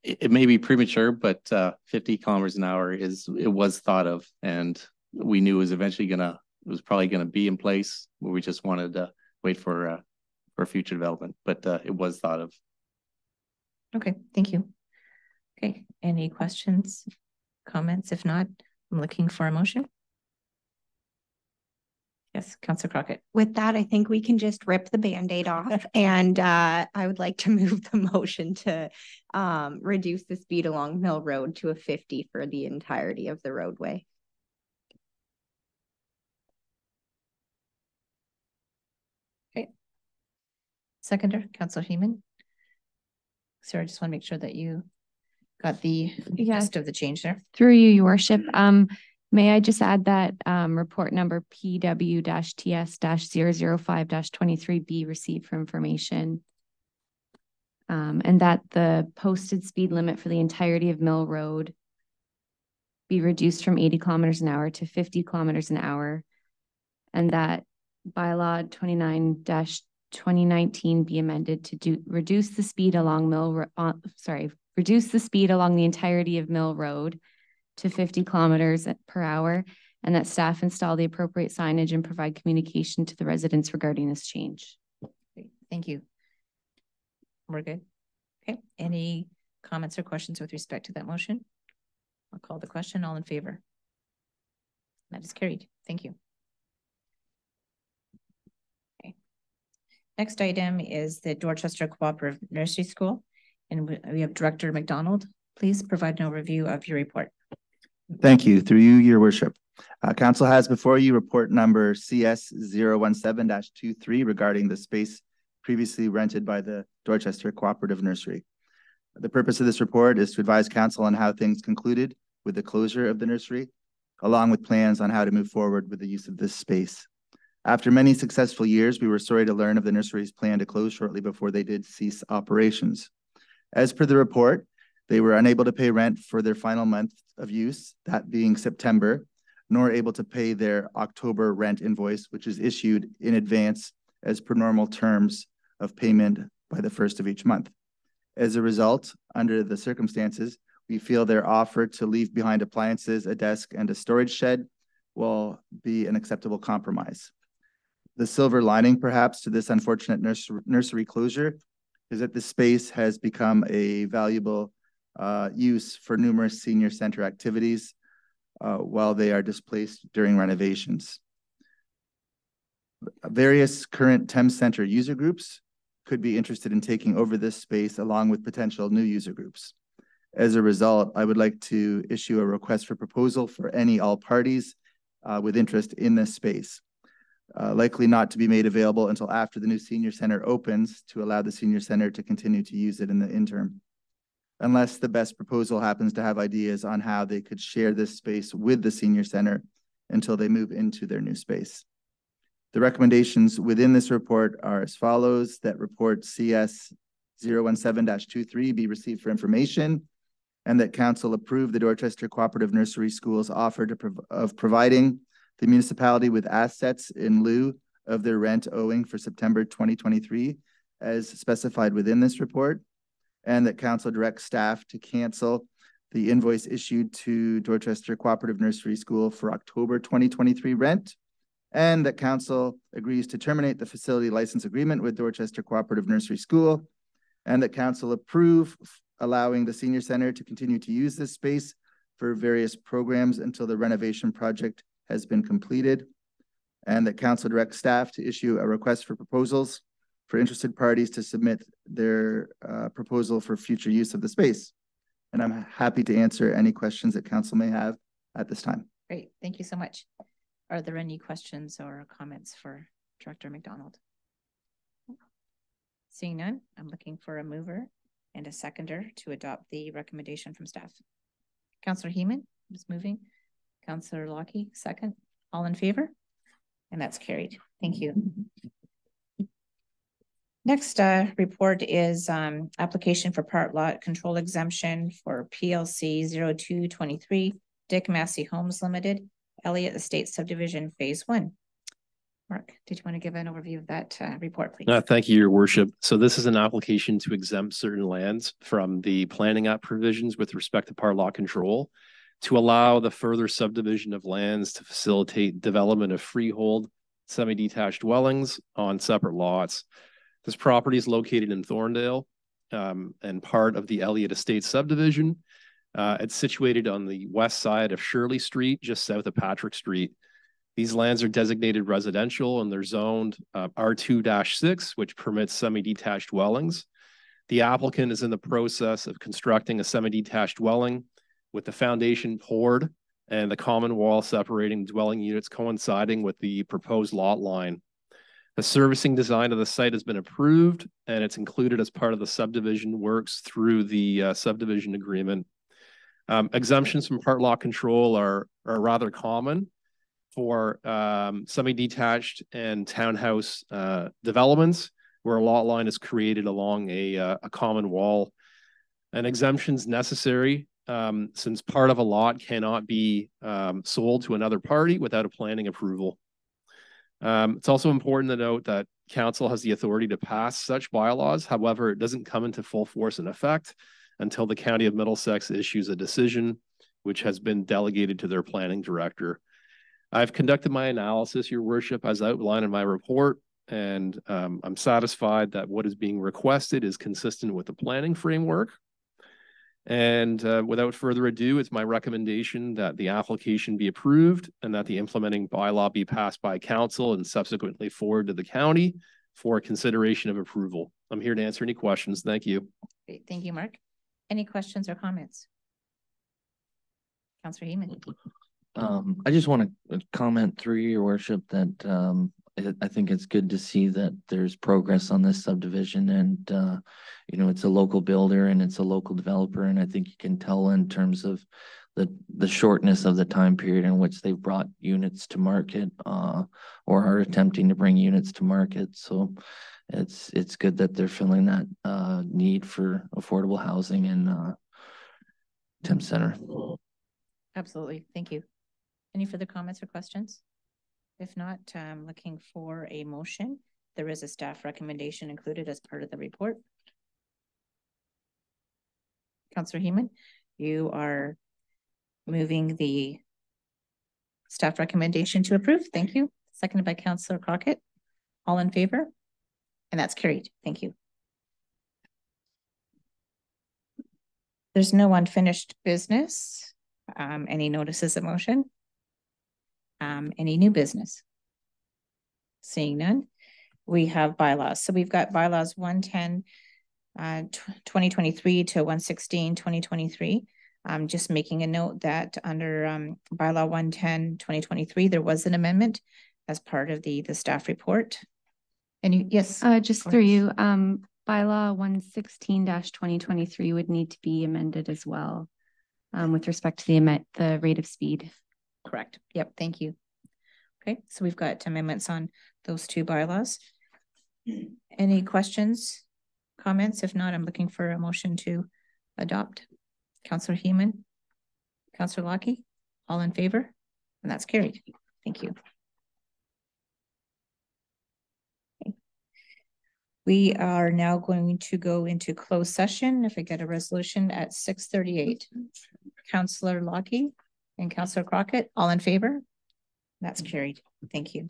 C: It may be premature, but 50 kilometers an hour was thought of, and we knew it was probably gonna be in place, but we just wanted to wait for future development, but it was thought of.
A: Okay, thank you. Okay, any questions, comments? If not, I'm looking for a motion. Yes, Councillor Crockett.
J: With that, I think we can just rip the Band-Aid off, and I would like to move the motion to reduce the speed along Mill Road to a 50 for the entirety of the roadway.
A: Okay. Seconder, Councillor Heeman. Sarah, I just want to make sure that you got the gist of the change there.
L: Through you, Your Worship. May I just add that report number PW-TS-005-23 be received for information, and that the posted speed limit for the entirety of Mill Road be reduced from 80 kilometers an hour to 50 kilometers an hour, and that bylaw 29-2019 be amended to reduce the speed along reduce the speed along the entirety of Mill Road to 50 kilometers per hour, and that staff install the appropriate signage and provide communication to the residents regarding this change.
A: Great. Thank you. We're good. Okay. Any comments or questions with respect to that motion? I'll call the question. All in favor? That is carried. Thank you. Okay. Next item is the Dorchester Cooperative Nursery School, and we have Director McDonald. Please provide an overview of your report.
V: Thank you. Through you, Your Worship. Council has before you report number CS 017-23 regarding the space previously rented by the Dorchester Cooperative Nursery. The purpose of this report is to advise Council on how things concluded with the closure of the nursery, along with plans on how to move forward with the use of this space. After many successful years, we were sorry to learn of the nursery's plan to close shortly before they did cease operations. As per the report, they were unable to pay rent for their final month of use, that being September, nor able to pay their October rent invoice, which is issued in advance as per normal terms of payment by the first of each month. As a result, under the circumstances, we feel their offer to leave behind appliances, a desk, and a storage shed will be an acceptable compromise. The silver lining, perhaps, to this unfortunate nursery closure is that the space has become a valuable use for numerous senior center activities while they are displaced during renovations. Various current Thames Center user groups could be interested in taking over this space along with potential new user groups. As a result, I would like to issue a request for proposal for all parties with interest in this space. Likely not to be made available until after the new senior center opens to allow the senior center to continue to use it in the interim, unless the best proposal happens to have ideas on how they could share this space with the senior center until they move into their new space. The recommendations within this report are as follows: that report CS 017-23 be received for information, and that Council approve the Dorchester Cooperative Nursery School's offer of providing the municipality with assets in lieu of their rent owing for September 2023 as specified within this report, and that Council directs staff to cancel the invoice issued to Dorchester Cooperative Nursery School for October 2023 rent, and that Council agrees to terminate the facility license agreement with Dorchester Cooperative Nursery School, and that Council approve allowing the senior center to continue to use this space for various programs until the renovation project has been completed, and that Council directs staff to issue a request for proposals for interested parties to submit their proposal for future use of the space. And I'm happy to answer any questions that Council may have at this time.
A: Great, thank you so much. Are there any questions or comments for Director McDonald? Seeing none, I'm looking for a mover and a seconder to adopt the recommendation from staff. Councillor Heeman is moving. Councillor Lockie, second. All in favor? And that's carried. Thank you. Next report is application for part lot control exemption for PLC 0223 Dick Massey Homes Limited Elliott Estates Subdivision Phase 1. Mark, did you want to give an overview of that report, please?
D: Thank you, Your Worship. So this is an application to exempt certain lands from the Planning Act provisions with respect to part lot control to allow the further subdivision of lands to facilitate development of freehold semi-detached dwellings on separate lots. This property is located in Thorndale and part of the Elliott Estates subdivision. It's situated on the west side of Shirley Street, just south of Patrick Street. These lands are designated residential and they're zoned R2-6, which permits semi-detached dwellings. The applicant is in the process of constructing a semi-detached dwelling with the foundation poured and the common wall separating dwelling units coinciding with the proposed lot line. The servicing design of the site has been approved and it's included as part of the subdivision works through the subdivision agreement. Exemptions from part lot control are rather common for semi-detached and townhouse developments where a lot line is created along a common wall. An exemption is necessary since part of a lot cannot be sold to another party without a planning approval. It's also important to note that council has the authority to pass such bylaws. However, it doesn't come into full force and effect until the County of Middlesex issues a decision which has been delegated to their planning director. I've conducted my analysis, Your Worship, as outlined in my report, and I'm satisfied that what is being requested is consistent with the planning framework. And without further ado, it's my recommendation that the application be approved and that the implementing bylaw be passed by council and subsequently forwarded to the county for consideration of approval. I'm here to answer any questions. Thank you.
A: Great. Thank you, Mark. Any questions or comments? Councillor Heeman.
I: I just want to comment through Your Worship that I think it's good to see that there's progress on this subdivision, and you know, it's a local builder and it's a local developer, and I think you can tell in terms of the shortness of the time period in which they've brought units to market or are attempting to bring units to market. So it's good that they're filling that need for affordable housing in Thames Center.
A: Absolutely. Thank you. Any further comments or questions? If not, I'm looking for a motion. There is a staff recommendation included as part of the report. Councillor Heeman, you are moving the staff recommendation to approve. Thank you. Seconded by Councillor Crockett. All in favor? And that's carried. Thank you. There's no unfinished business. Any notices of motion? Any new business? Seeing none, we have bylaws. So we've got bylaws 110, 2023 to 116, 2023. Just making a note that under bylaw 110, 2023, there was an amendment as part of the staff report. And yes.
L: Just through you, bylaw 116-2023 would need to be amended as well with respect to the rate of speed.
A: Correct. Yep. Thank you. Okay. So we've got amendments on those two bylaws. Any questions, comments? If not, I'm looking for a motion to adopt. Councillor Heeman, Councillor Lockie, all in favor? And that's carried. Thank you. Okay. We are now going to go into closed session. If I get a resolution at 6:38, Councillor Lockie and Councillor Crockett, all in favor? That's carried. Thank you.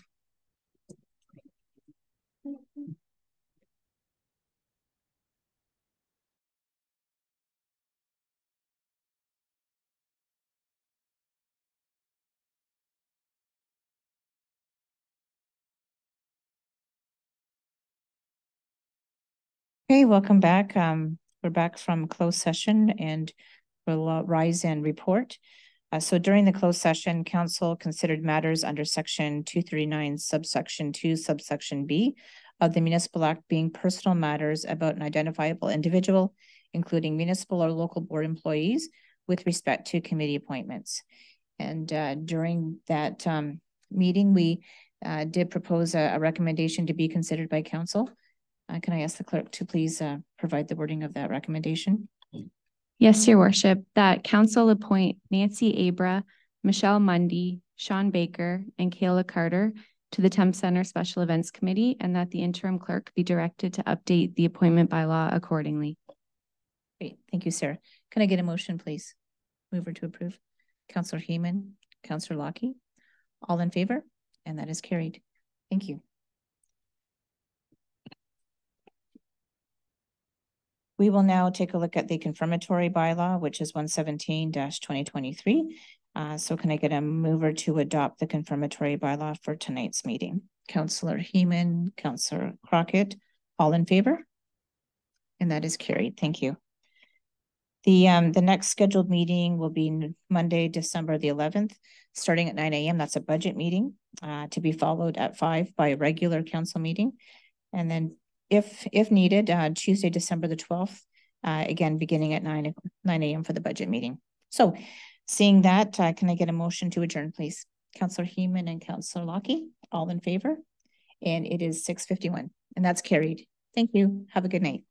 A: Okay, welcome back. We're back from closed session and we'll rise and report. So during the closed session, council considered matters under section 239, subsection 2, subsection B of the Municipal Act being personal matters about an identifiable individual, including municipal or local board employees, with respect to committee appointments. And during that meeting, we did propose a recommendation to be considered by council. Can I ask the clerk to please provide the wording of that recommendation?
L: Yes, Your Worship, that council appoint Nancy Abra, Michelle Mundy, Sean Baker, and Kayla Carter to the Thames Center Special Events Committee, and that the interim clerk be directed to update the appointment bylaw accordingly.
A: Great, thank you, Sarah. Can I get a motion, please? Mover to approve. Councillor Heeman, Councillor Lockie, all in favor? And that is carried. Thank you. We will now take a look at the confirmatory bylaw, which is 117-2023. So can I get a mover to adopt the confirmatory bylaw for tonight's meeting? Councillor Heeman, Councillor Crockett, all in favor? And that is carried. Thank you. The next scheduled meeting will be Monday, December the 11th, starting at 9 a.m. That's a budget meeting to be followed at 5 by a regular council meeting. And then if needed, Tuesday, December the 12th, again, beginning at 9 a.m. for the budget meeting. So seeing that, can I get a motion to adjourn, please? Councillor Heeman and Councillor Lockie, all in favor? And it is 6:51, and that's carried. Thank you. Have a good night.